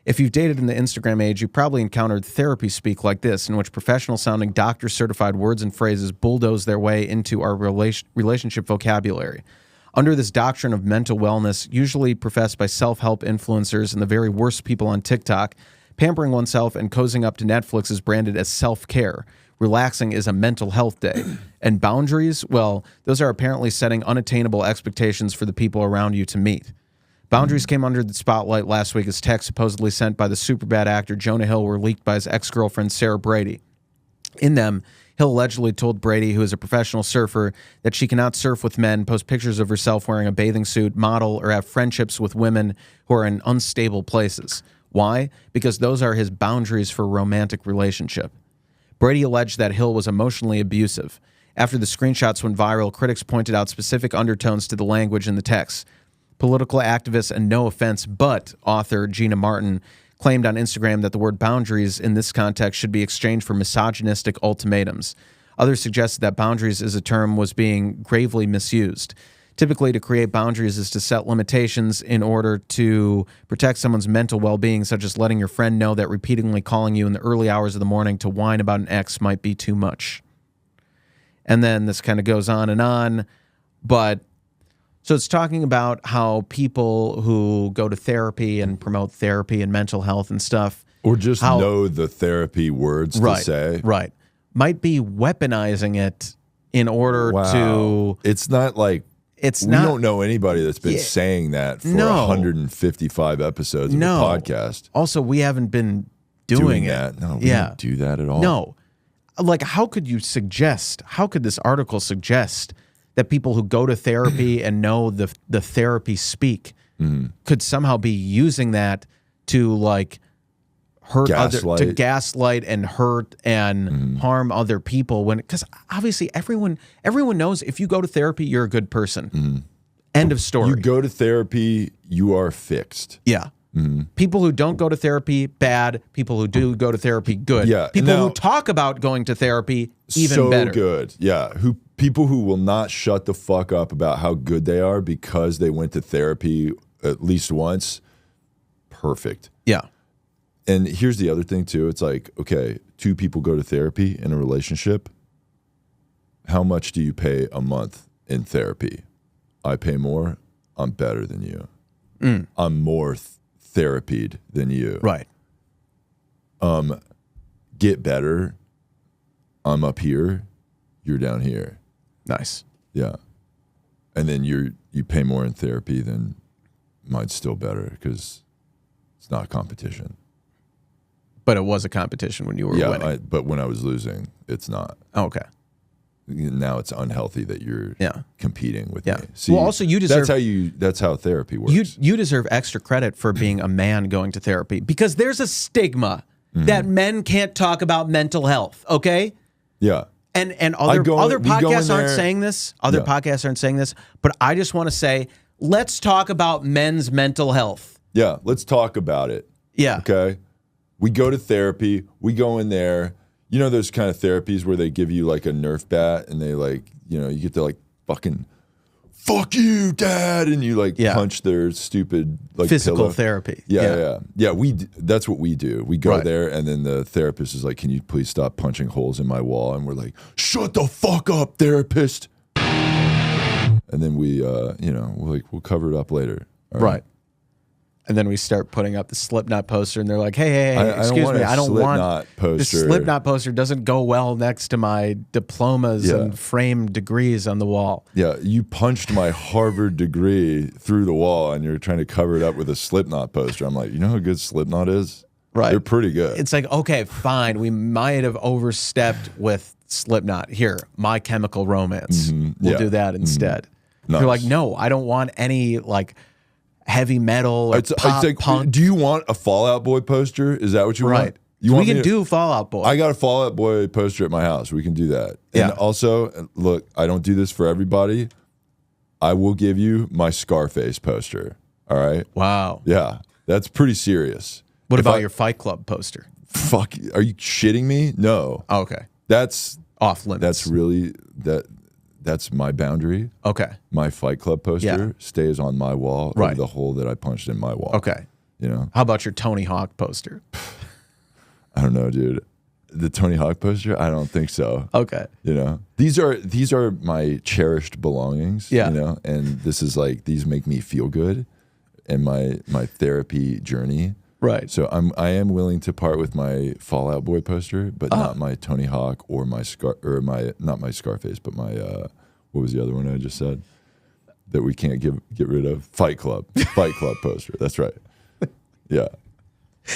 If you've dated in the Instagram age, you probably encountered therapy speak like this, in which professional-sounding doctor-certified words and phrases bulldoze their way into our relationship vocabulary. Under this doctrine of mental wellness, usually professed by self-help influencers and the very worst people on TikTok, pampering oneself and cozying up to Netflix is branded as self-care. Relaxing is a mental health day. And boundaries, well, those are apparently setting unattainable expectations for the people around you to meet. Boundaries came under the spotlight last week as texts supposedly sent by the Superbad actor Jonah Hill were leaked by his ex-girlfriend Sarah Brady. In them, Hill allegedly told Brady, who is a professional surfer, that she cannot surf with men, post pictures of herself wearing a bathing suit, model, or have friendships with women who are in unstable places. Why? Because those are his boundaries for a romantic relationship. Brady alleged that Hill was emotionally abusive. After the screenshots went viral, critics pointed out specific undertones to the language in the text. Political activist and no offense, but author Gina Martin claimed on Instagram that the word boundaries in this context should be exchanged for misogynistic ultimatums. Others suggested that boundaries as a term was being gravely misused. Typically, to create boundaries is to set limitations in order to protect someone's mental well-being, such as letting your friend know that repeatedly calling you in the early hours of the morning to whine about an ex might be too much. And then this kind of goes on, but so it's talking about how people who go to therapy and promote therapy and mental health and stuff, or just know the therapy words to say, right, might be weaponizing it in order to. It's not like we don't know anybody that's been saying that for 155 episodes of the podcast. Also, we haven't been doing that. No, we don't do that at all. No, like how could this article suggest that people who go to therapy and know the therapy speak could somehow be using that to like hurt to gaslight and hurt and harm other people, because obviously everyone knows if you go to therapy, you're a good person. End of story. You go to therapy, you are fixed. Yeah. People who don't go to therapy, bad. People who do go to therapy, good. Yeah. People who talk about going to therapy, even better. So good. Yeah. People who will not shut the fuck up about how good they are because they went to therapy at least once. Perfect. Yeah. And here's the other thing too. It's like, okay, two people go to therapy in a relationship. How much do you pay a month in therapy? I pay more. I'm better than you. I'm more therapied than you. Right. Get better. I'm up here. You're down here. Nice. Yeah. And then you pay more in therapy, then mine's still better because it's not a competition. But it was a competition when you were winning. But when I was losing, it's not. Oh, okay. Now it's unhealthy that you're competing with me. See, well, also you deserve. That's how therapy works. You deserve extra credit for being a man going to therapy, because there's a stigma that men can't talk about mental health. Okay. Yeah. And other podcasts aren't saying this. Other podcasts aren't saying this. But I just want to say, let's talk about men's mental health. Yeah. Let's talk about it. Yeah. Okay. We go to therapy. We go in there. You know those kind of therapies where they give you like a Nerf bat and they like, you know, you get to like fucking fuck you, dad, and you like punch their stupid like physical pillow. therapy. Yeah. That's what we do. We go there, and then the therapist is like, "Can you please stop punching holes in my wall?" And we're like, "Shut the fuck up, therapist." And then we, we'll cover it up later. All right. And then we start putting up the Slipknot poster, and they're like, "Hey, excuse me, I don't want the Slipknot poster. Doesn't go well next to my diplomas and framed degrees on the wall." Yeah, you punched my Harvard degree through the wall, and you're trying to cover it up with a Slipknot poster. I'm like, you know how good Slipknot is? Right, they're pretty good. It's like, okay, fine, we might have overstepped with Slipknot. Here, My Chemical Romance. We'll do that instead. Nice. You're like, no, I don't want any like heavy metal or punk. Do you want a Fall Out Boy poster? Is that what you want? We can do Fall Out Boy. I got a Fall Out Boy poster at my house. We can do that. Yeah. And also, look, I don't do this for everybody. I will give you my Scarface poster. All right? Wow. Yeah. That's pretty serious. What about your Fight Club poster? Fuck. Are you shitting me? No. Oh, okay. That's off limits. That's really that's my boundary. Okay. My Fight Club poster stays on my wall over the hole that I punched in my wall. Okay. You know? How about your Tony Hawk poster? I don't know, dude. The Tony Hawk poster? I don't think so. Okay. You know? These are my cherished belongings. Yeah. You know? And this is like, these make me feel good in my therapy journey. Right. So I am willing to part with my Fall Out Boy poster, but not my Tony Hawk or not my Scarface, but my what was the other one I just said that we can't get rid of? Fight Club poster. That's right. Yeah.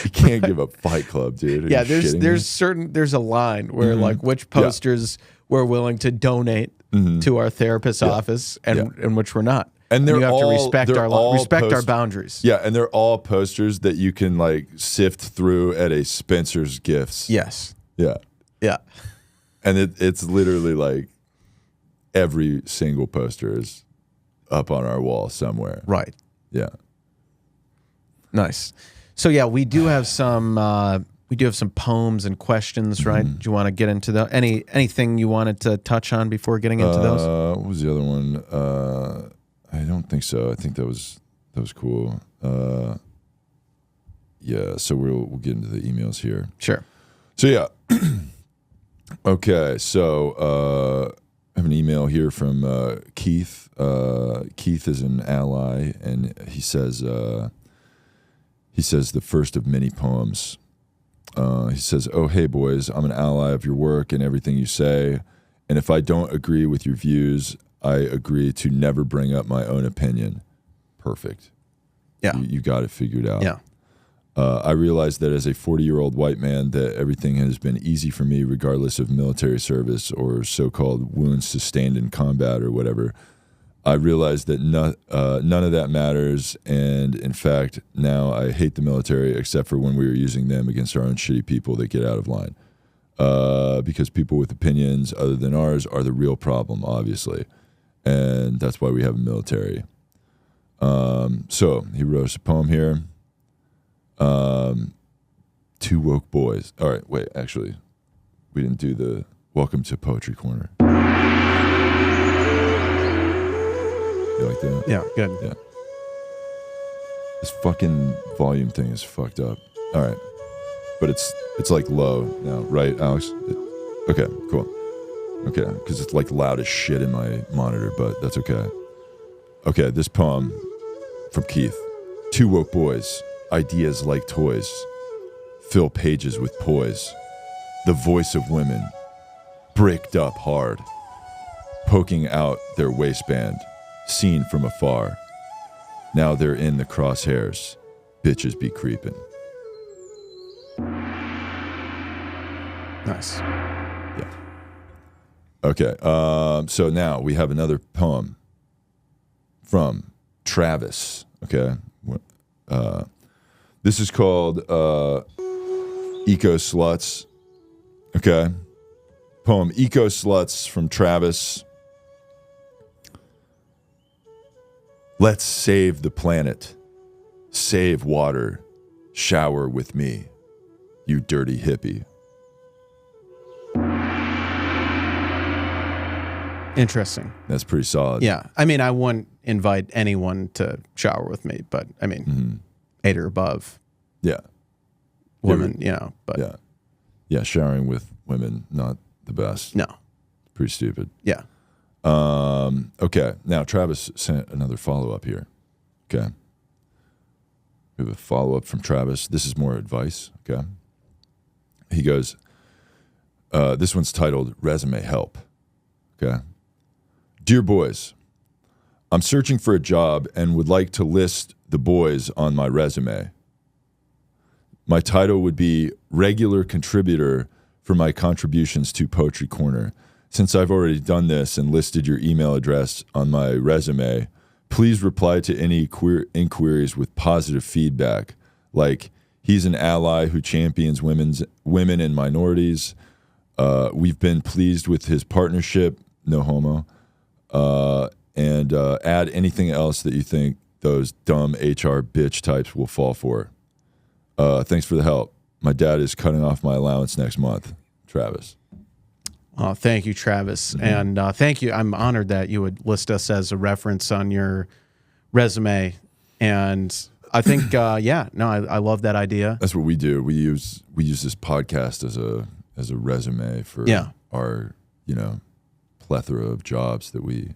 You can't give up Fight Club, dude. There's a line where like which posters we're willing to donate to our therapist's office and which we're not. And you have to respect our boundaries. Yeah, and they're all posters that you can like sift through at a Spencer's Gifts. Yes. Yeah. Yeah. And it's literally like every single poster is up on our wall somewhere. Right. Yeah. Nice. So yeah, we do have some poems and questions, right? Do you want to get into anything you wanted to touch on before getting into those? What was the other one? I don't think so. I think that was cool. Yeah, so we'll get into the emails here. Sure. So yeah. Okay, so I have an email here from Keith. Keith is an ally, and he says the first of many poems. He says, "Oh, hey boys, I'm an ally of your work and everything you say, and if I don't agree with your views, I agree to never bring up my own opinion." Perfect. Yeah. You got it figured out. Yeah. I realize that as a 40-year-old white man that everything has been easy for me regardless of military service or so-called wounds sustained in combat or whatever. I realize that none of that matters, and in fact, now I hate the military except for when we were using them against our own shitty people that get out of line. Because people with opinions other than ours are the real problem, obviously. And that's why we have a military. So he wrote us a poem here. Two woke boys. All right, wait, actually, we didn't do the welcome to Poetry Corner. You like that? Yeah, good. Yeah. This fucking volume thing is fucked up. All right. But it's like low now, right, Alex? Okay, cool. Okay, because it's like loud as shit in my monitor, but that's okay. Okay, this poem from Keith. Two woke boys, ideas like toys, fill pages with poise. The voice of women, bricked up hard, poking out their waistband, seen from afar. Now they're in the crosshairs. Bitches be creeping. Nice. Yeah. Okay. So now we have another poem from Travis. Okay. This is called Eco Sluts. Okay. Poem Eco Sluts from Travis. Let's save the planet. Save water. Shower with me, you dirty hippie. Interesting. That's pretty solid. Yeah. I mean, I wouldn't invite anyone to shower with me, but I mean, 8 or above. Yeah. Women, you know, but. Yeah. Yeah, showering with women, not the best. No. Pretty stupid. Yeah. Okay. Now, Travis sent another follow-up here. Okay. We have a follow-up from Travis. This is more advice. Okay. He goes, this one's titled Resume Help. Okay. Dear boys, I'm searching for a job and would like to list the boys on my resume. My title would be regular contributor for my contributions to Poetry Corner. Since I've already done this and listed your email address on my resume, please reply to any inquiries with positive feedback, like he's an ally who champions women and minorities. We've been pleased with his partnership, no homo. And add anything else that you think those dumb HR bitch types will fall for. Thanks for the help. My dad is cutting off my allowance next month. Travis. Thank you, Travis. And thank you. I'm honored that you would list us as a reference on your resume. And I think, I love that idea. That's what we do. We use this podcast as a resume for our, plethora of jobs that we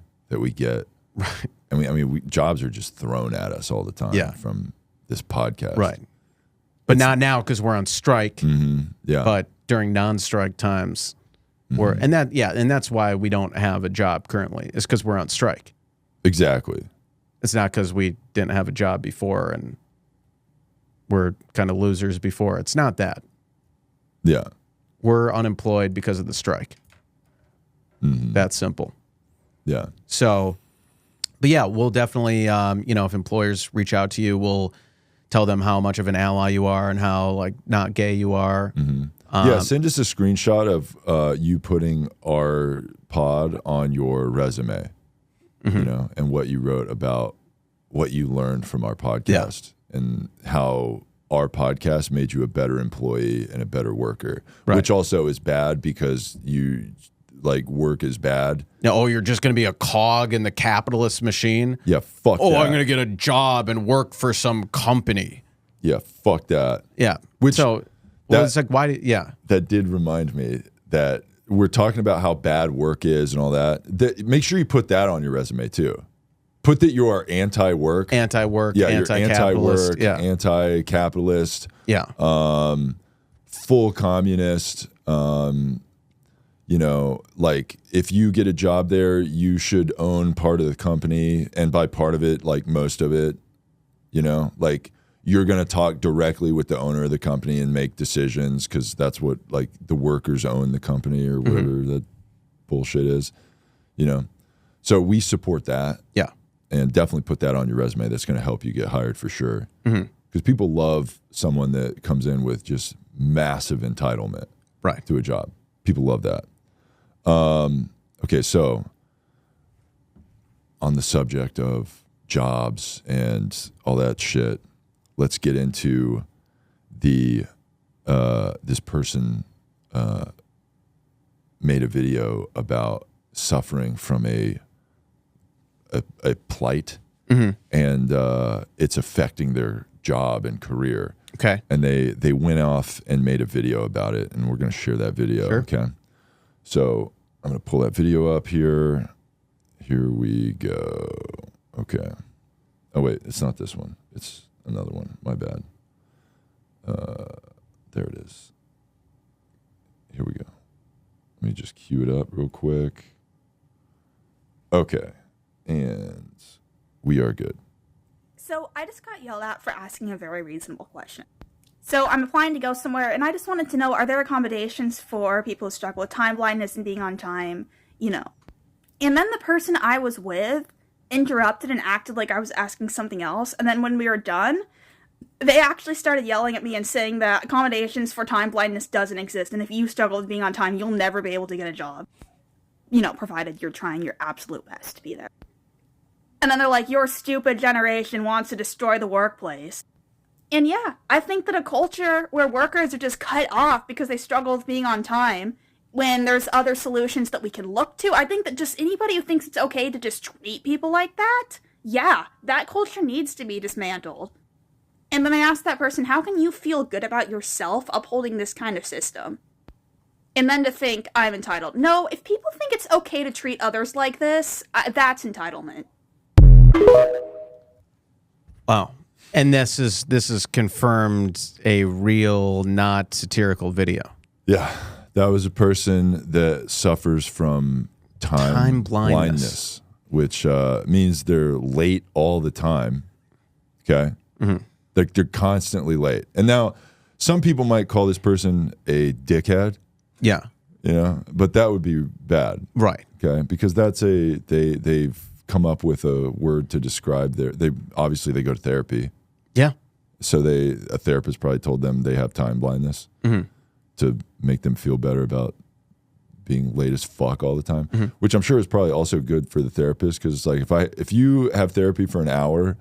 get. Right. Jobs are just thrown at us all the time from this podcast. Right. But not now because we're on strike. Yeah. But during non-strike times, and that's why we don't have a job currently. It's because we're on strike. Exactly. It's not because we didn't have a job before and we're kind of losers before. It's not that. Yeah. We're unemployed because of the strike. That's simple. Yeah. So, but yeah, we'll definitely, if employers reach out to you, we'll tell them how much of an ally you are and how not gay you are. Send us a screenshot of you putting our pod on your resume, and what you wrote about what you learned from our podcast and how our podcast made you a better employee and a better worker, which also is bad because you work is bad. You're just going to be a cog in the capitalist machine? Yeah, fuck that. I'm going to get a job and work for some company. Yeah, fuck that. Yeah. It's like, why? That did remind me that we're talking about how bad work is and all that. Make sure you put that on your resume too. Put that you are anti-work. Anti-work, yeah, anti-capitalist. You're anti-work, anti-capitalist. Yeah. Full communist. If you get a job there, you should own part of the company, and by part of it, most of it, you're going to talk directly with the owner of the company and make decisions because that's what the workers own the company or whatever that bullshit is, So we support that. Yeah. And definitely put that on your resume. That's going to help you get hired for sure. Because people love someone that comes in with just massive entitlement to a job. People love that. Okay, so on the subject of jobs and all that shit, let's get into the this person made a video about suffering from a plight, and it's affecting their job and career. Okay. And they went off and made a video about it, and we're going to share that video. Sure. Okay. So I'm going to pull that video up here. Here we go. Okay. Oh, wait, it's not this one. It's another one. My bad. There it is. Here we go. Let me just cue it up real quick. Okay. And we are good. So I just got yelled at for asking a very reasonable question. So I'm applying to go somewhere, and I just wanted to know, are there accommodations for people who struggle with time blindness and being on time, And then the person I was with interrupted and acted like I was asking something else. And then when we were done, they actually started yelling at me and saying that accommodations for time blindness doesn't exist. And if you struggle with being on time, you'll never be able to get a job. Provided you're trying your absolute best to be there. And then they're like, your stupid generation wants to destroy the workplace. And yeah, I think that a culture where workers are just cut off because they struggle with being on time, when there's other solutions that we can look to, I think that just anybody who thinks it's okay to just treat people like that, yeah, that culture needs to be dismantled. And then I asked that person, how can you feel good about yourself upholding this kind of system? And then to think, I'm entitled. No, if people think it's okay to treat others like this, that's entitlement. Wow. And this is confirmed a real, not satirical video. Yeah. That was a person that suffers from time blindness, which means they're late all the time. Okay? Mm-hmm. They're constantly late. And now some people might call this person a dickhead. Yeah. You know, but that would be bad. Right. Okay? Because that's they've come up with a word to describe they obviously go to therapy. Yeah. So a therapist probably told them they have time blindness to make them feel better about being late as fuck all the time, which I'm sure is probably also good for the therapist, because it's like if you have therapy for an hour,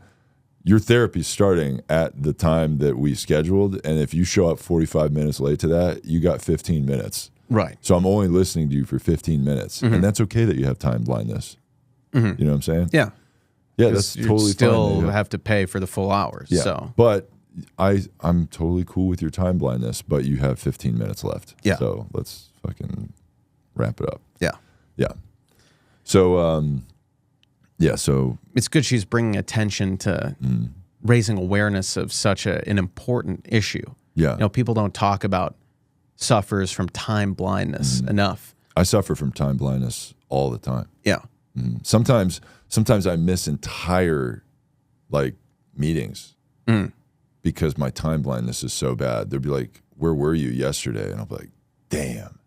your therapy's starting at the time that we scheduled, and if you show up 45 minutes late to that, you got 15 minutes. Right. So I'm only listening to you for 15 minutes, and that's okay that you have time blindness. You know what I'm saying? Yeah. Yeah, that's totally fine. Still have to pay for the full hours. Yeah. So, but I'm totally cool with your time blindness, but you have 15 minutes left. Yeah. So let's fucking wrap it up. yeah. Yeah. So, so It's good she's bringing attention to raising awareness of such an important issue. yeah, You know, people don't talk about sufferers from time blindness enough. I suffer from time blindness all the time. Yeah. Sometimes I miss entire like meetings because my time blindness is so bad. They'll be like, "Where were you yesterday?" And I'll be like, "Damn,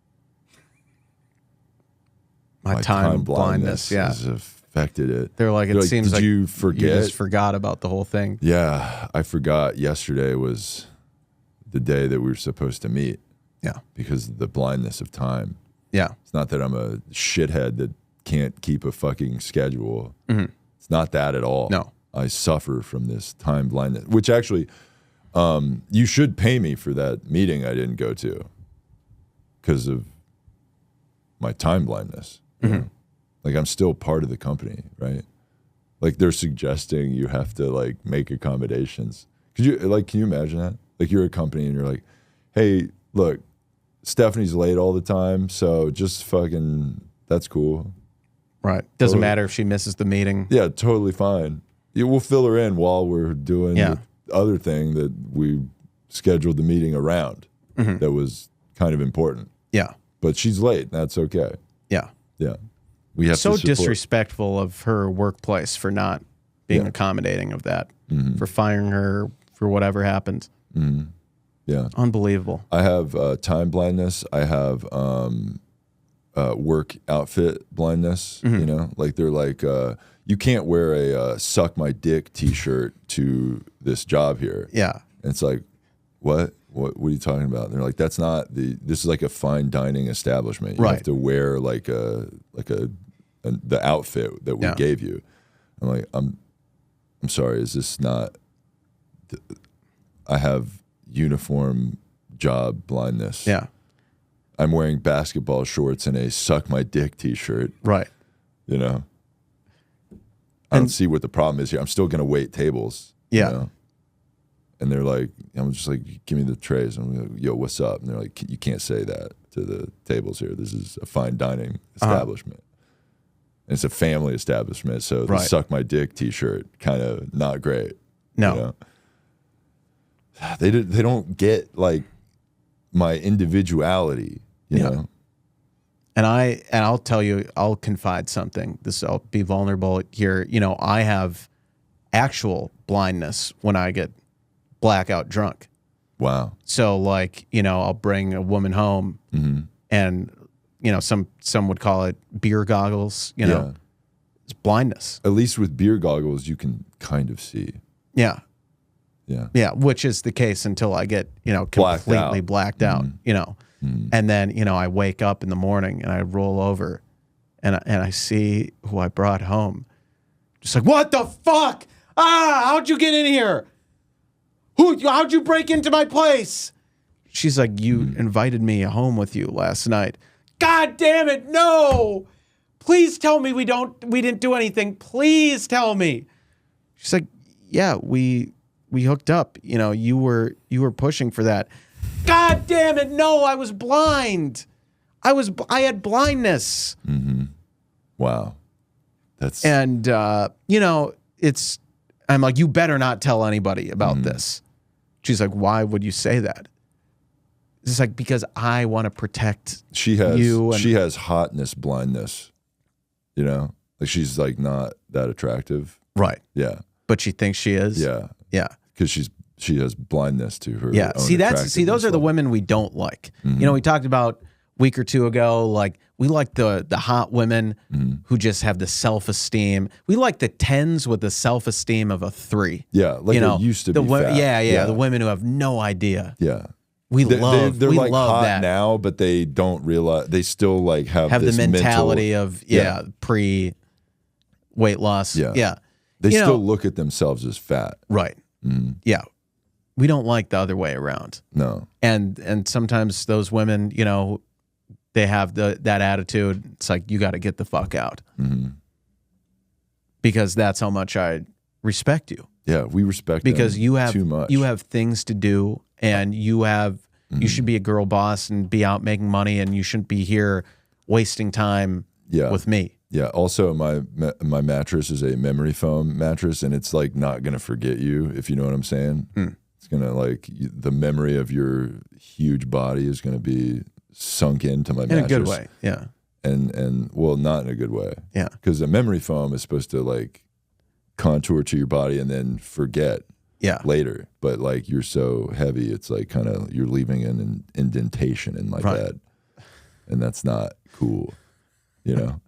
My time blindness has affected it." They're like, it seems did like you forget? You just forgot about the whole thing. Yeah, I forgot yesterday was the day that we were supposed to meet. Yeah. Because of the blindness of time. Yeah. It's not that I'm a shithead that can't keep a fucking schedule. It's not that at all. No. I suffer from this time blindness, which actually, you should pay me for that meeting I didn't go to because of my time blindness. You know? Like, I'm still part of the company, right? Like, they're suggesting you have to like make accommodations. Can you imagine that? Like, you're a company and you're like, hey, look, Stephanie's late all the time, so just fucking, that's cool. Right. Doesn't matter if she misses the meeting. Yeah, totally fine. Yeah, we'll fill her in while we're doing the other thing that we scheduled the meeting around that was kind of important. Yeah. But she's late. That's okay. Yeah. Yeah. We have So to support. disrespectful of her workplace for not being accommodating of that, for firing her for whatever happened. Yeah. Unbelievable. I have time blindness. I have work outfit blindness. You know, like they're like, you can't wear a suck my dick t-shirt to this job here. Yeah. And it's like, what are you talking about? And they're like, that's not this is like a fine dining establishment. You have to wear like the outfit that we gave you. I'm like, I'm sorry, is this not, I have uniform job blindness. Yeah. I'm wearing basketball shorts and a suck my dick t-shirt. Right. You know? I don't see what the problem is here. I'm still going to wait tables. Yeah. You know? And they're like, I'm just like, give me the trays. I'm like, yo, what's up? And they're like, you can't say that to the tables here. This is a fine dining establishment. And it's a family establishment. So the suck my dick t-shirt, kind of not great. No. You know? They don't get like my individuality, you know? And I'll tell you, I'll confide something. I'll be vulnerable here. You know, I have actual blindness when I get blackout drunk. Wow. So like, you know, I'll bring a woman home and, you know, some would call it beer goggles, you know, it's blindness. At least with beer goggles, you can kind of see. Yeah. Yeah. Yeah. Which is the case until I get, you know, completely blacked out, you know, and then, you know, I wake up in the morning and I roll over and I see who I brought home. Just like, what the fuck? How'd you get in here? How'd you break into my place? She's like, you invited me home with you last night. God damn it, no! Please tell me we didn't do anything. Please tell me. She's like, yeah, we hooked up. You know, you were pushing for that. God damn it, no! I was blind. I had blindness. Mm-hmm. Wow, that's and you know, I'm like, you better not tell anybody about this. She's like, why would you say that? It's like, because I want to protect you. She has hotness blindness. You know, like she's like not that attractive. Right. Yeah. But she thinks she is. Yeah. Yeah. Because she has blindness to her. Yeah. Own Those are the women we don't like. You know, we talked about a week or two ago, like we like the hot women who just have the self-esteem. We like the 10s with the self-esteem of a 3. Yeah, like you know, it used to be fat. Yeah, the women who have no idea. Yeah. They're like love hot that. now, but they don't realize, they still like have this the mentality mental, of pre weight loss. Yeah. They still look at themselves as fat. Right. Yeah. We don't like the other way around. No. And sometimes those women, you know, they have that attitude. It's like, you got to get the fuck out. Because that's how much I respect you. Yeah, we respect because them you have too much. You have things to do, and you should be a girl boss and be out making money, and you shouldn't be here wasting time with me. Yeah. Also, my mattress is a memory foam mattress, and it's like not gonna forget you, if you know what I'm saying. It's gonna like the memory of your huge body is gonna be sunk into my mattress in a good way. Yeah. And well, not in a good way. Yeah. Because a memory foam is supposed to like contour to your body and then forget later. But like you're so heavy, it's like kind of you're leaving an indentation in my bed. And that's not cool, you know?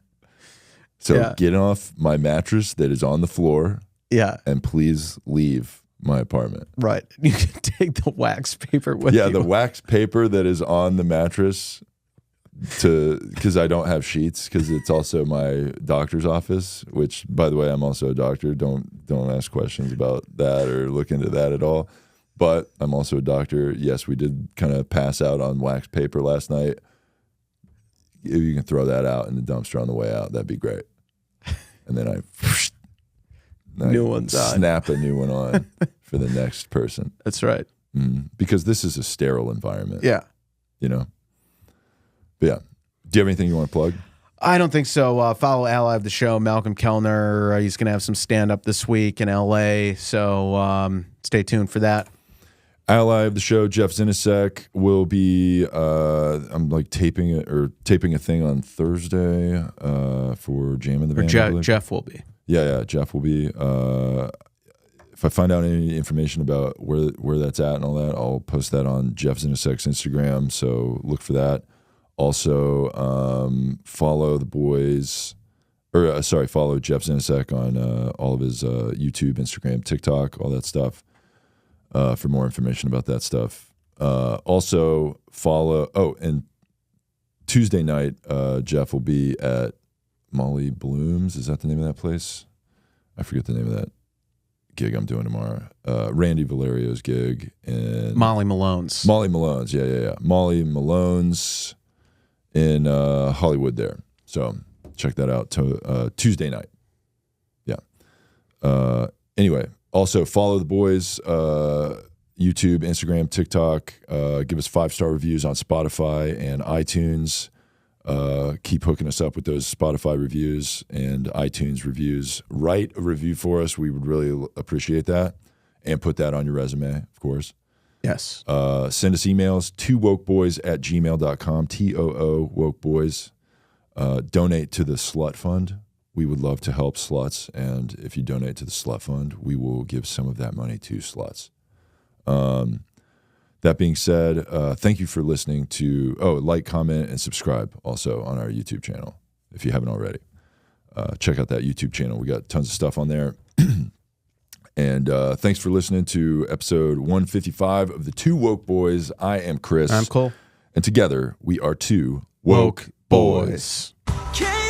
So get off my mattress that is on the floor. Yeah. And please leave my apartment. Right. You can take the wax paper with you. Yeah, the wax paper that is on the mattress because I don't have sheets, because it's also my doctor's office, which, by the way, I'm also a doctor. Don't ask questions about that or look into that at all. But I'm also a doctor. Yes, we did kind of pass out on wax paper last night. If you can throw that out in the dumpster on the way out, that'd be great. And then I new one's on. Snap a new one on for the next person. That's right. Because this is a sterile environment. Yeah. You know? But yeah. Do you have anything you want to plug? I don't think so. Follow ally of the show, Malcolm Kellner. He's going to have some stand-up this week in L.A., so stay tuned for that. Ally of the show, Jeff Zinasek, will be I'm like taping a thing on Thursday for Jam in the Band. Jeff will be. Yeah, Jeff will be. If I find out any information about where that's at and all that, I'll post that on Jeff Zinasek's Instagram, so look for that. Also, follow the boys, follow Jeff Zinasek on all of his YouTube, Instagram, TikTok, all that stuff. For more information about that stuff. Also follow, and Tuesday night, Jeff will be at Molly Bloom's. Is that the name of that place? I forget the name of that gig I'm doing tomorrow. Randy Valerio's gig. And Molly Malone's. Yeah. Molly Malone's in Hollywood there. So check that out Tuesday night. Yeah. Anyway. Also, follow the boys, YouTube, Instagram, TikTok. Give us 5-star reviews on Spotify and iTunes. Keep hooking us up with those Spotify reviews and iTunes reviews. Write a review for us. We would really appreciate that. And put that on your resume, of course. Yes. Send us emails, toowokeboys@gmail.com, TOO wokeboys. Donate to the Slut Fund. We would love to help sluts, and if you donate to the Slut Fund, we will give some of that money to sluts. That being said, thank you for listening to, like, comment, and subscribe also on our YouTube channel, if you haven't already. Check out that YouTube channel. We got tons of stuff on there. And thanks for listening to episode 155 of the Two Woke Boys. I am Chris. I'm Cole. And together, we are Two Woke Boys. Boys.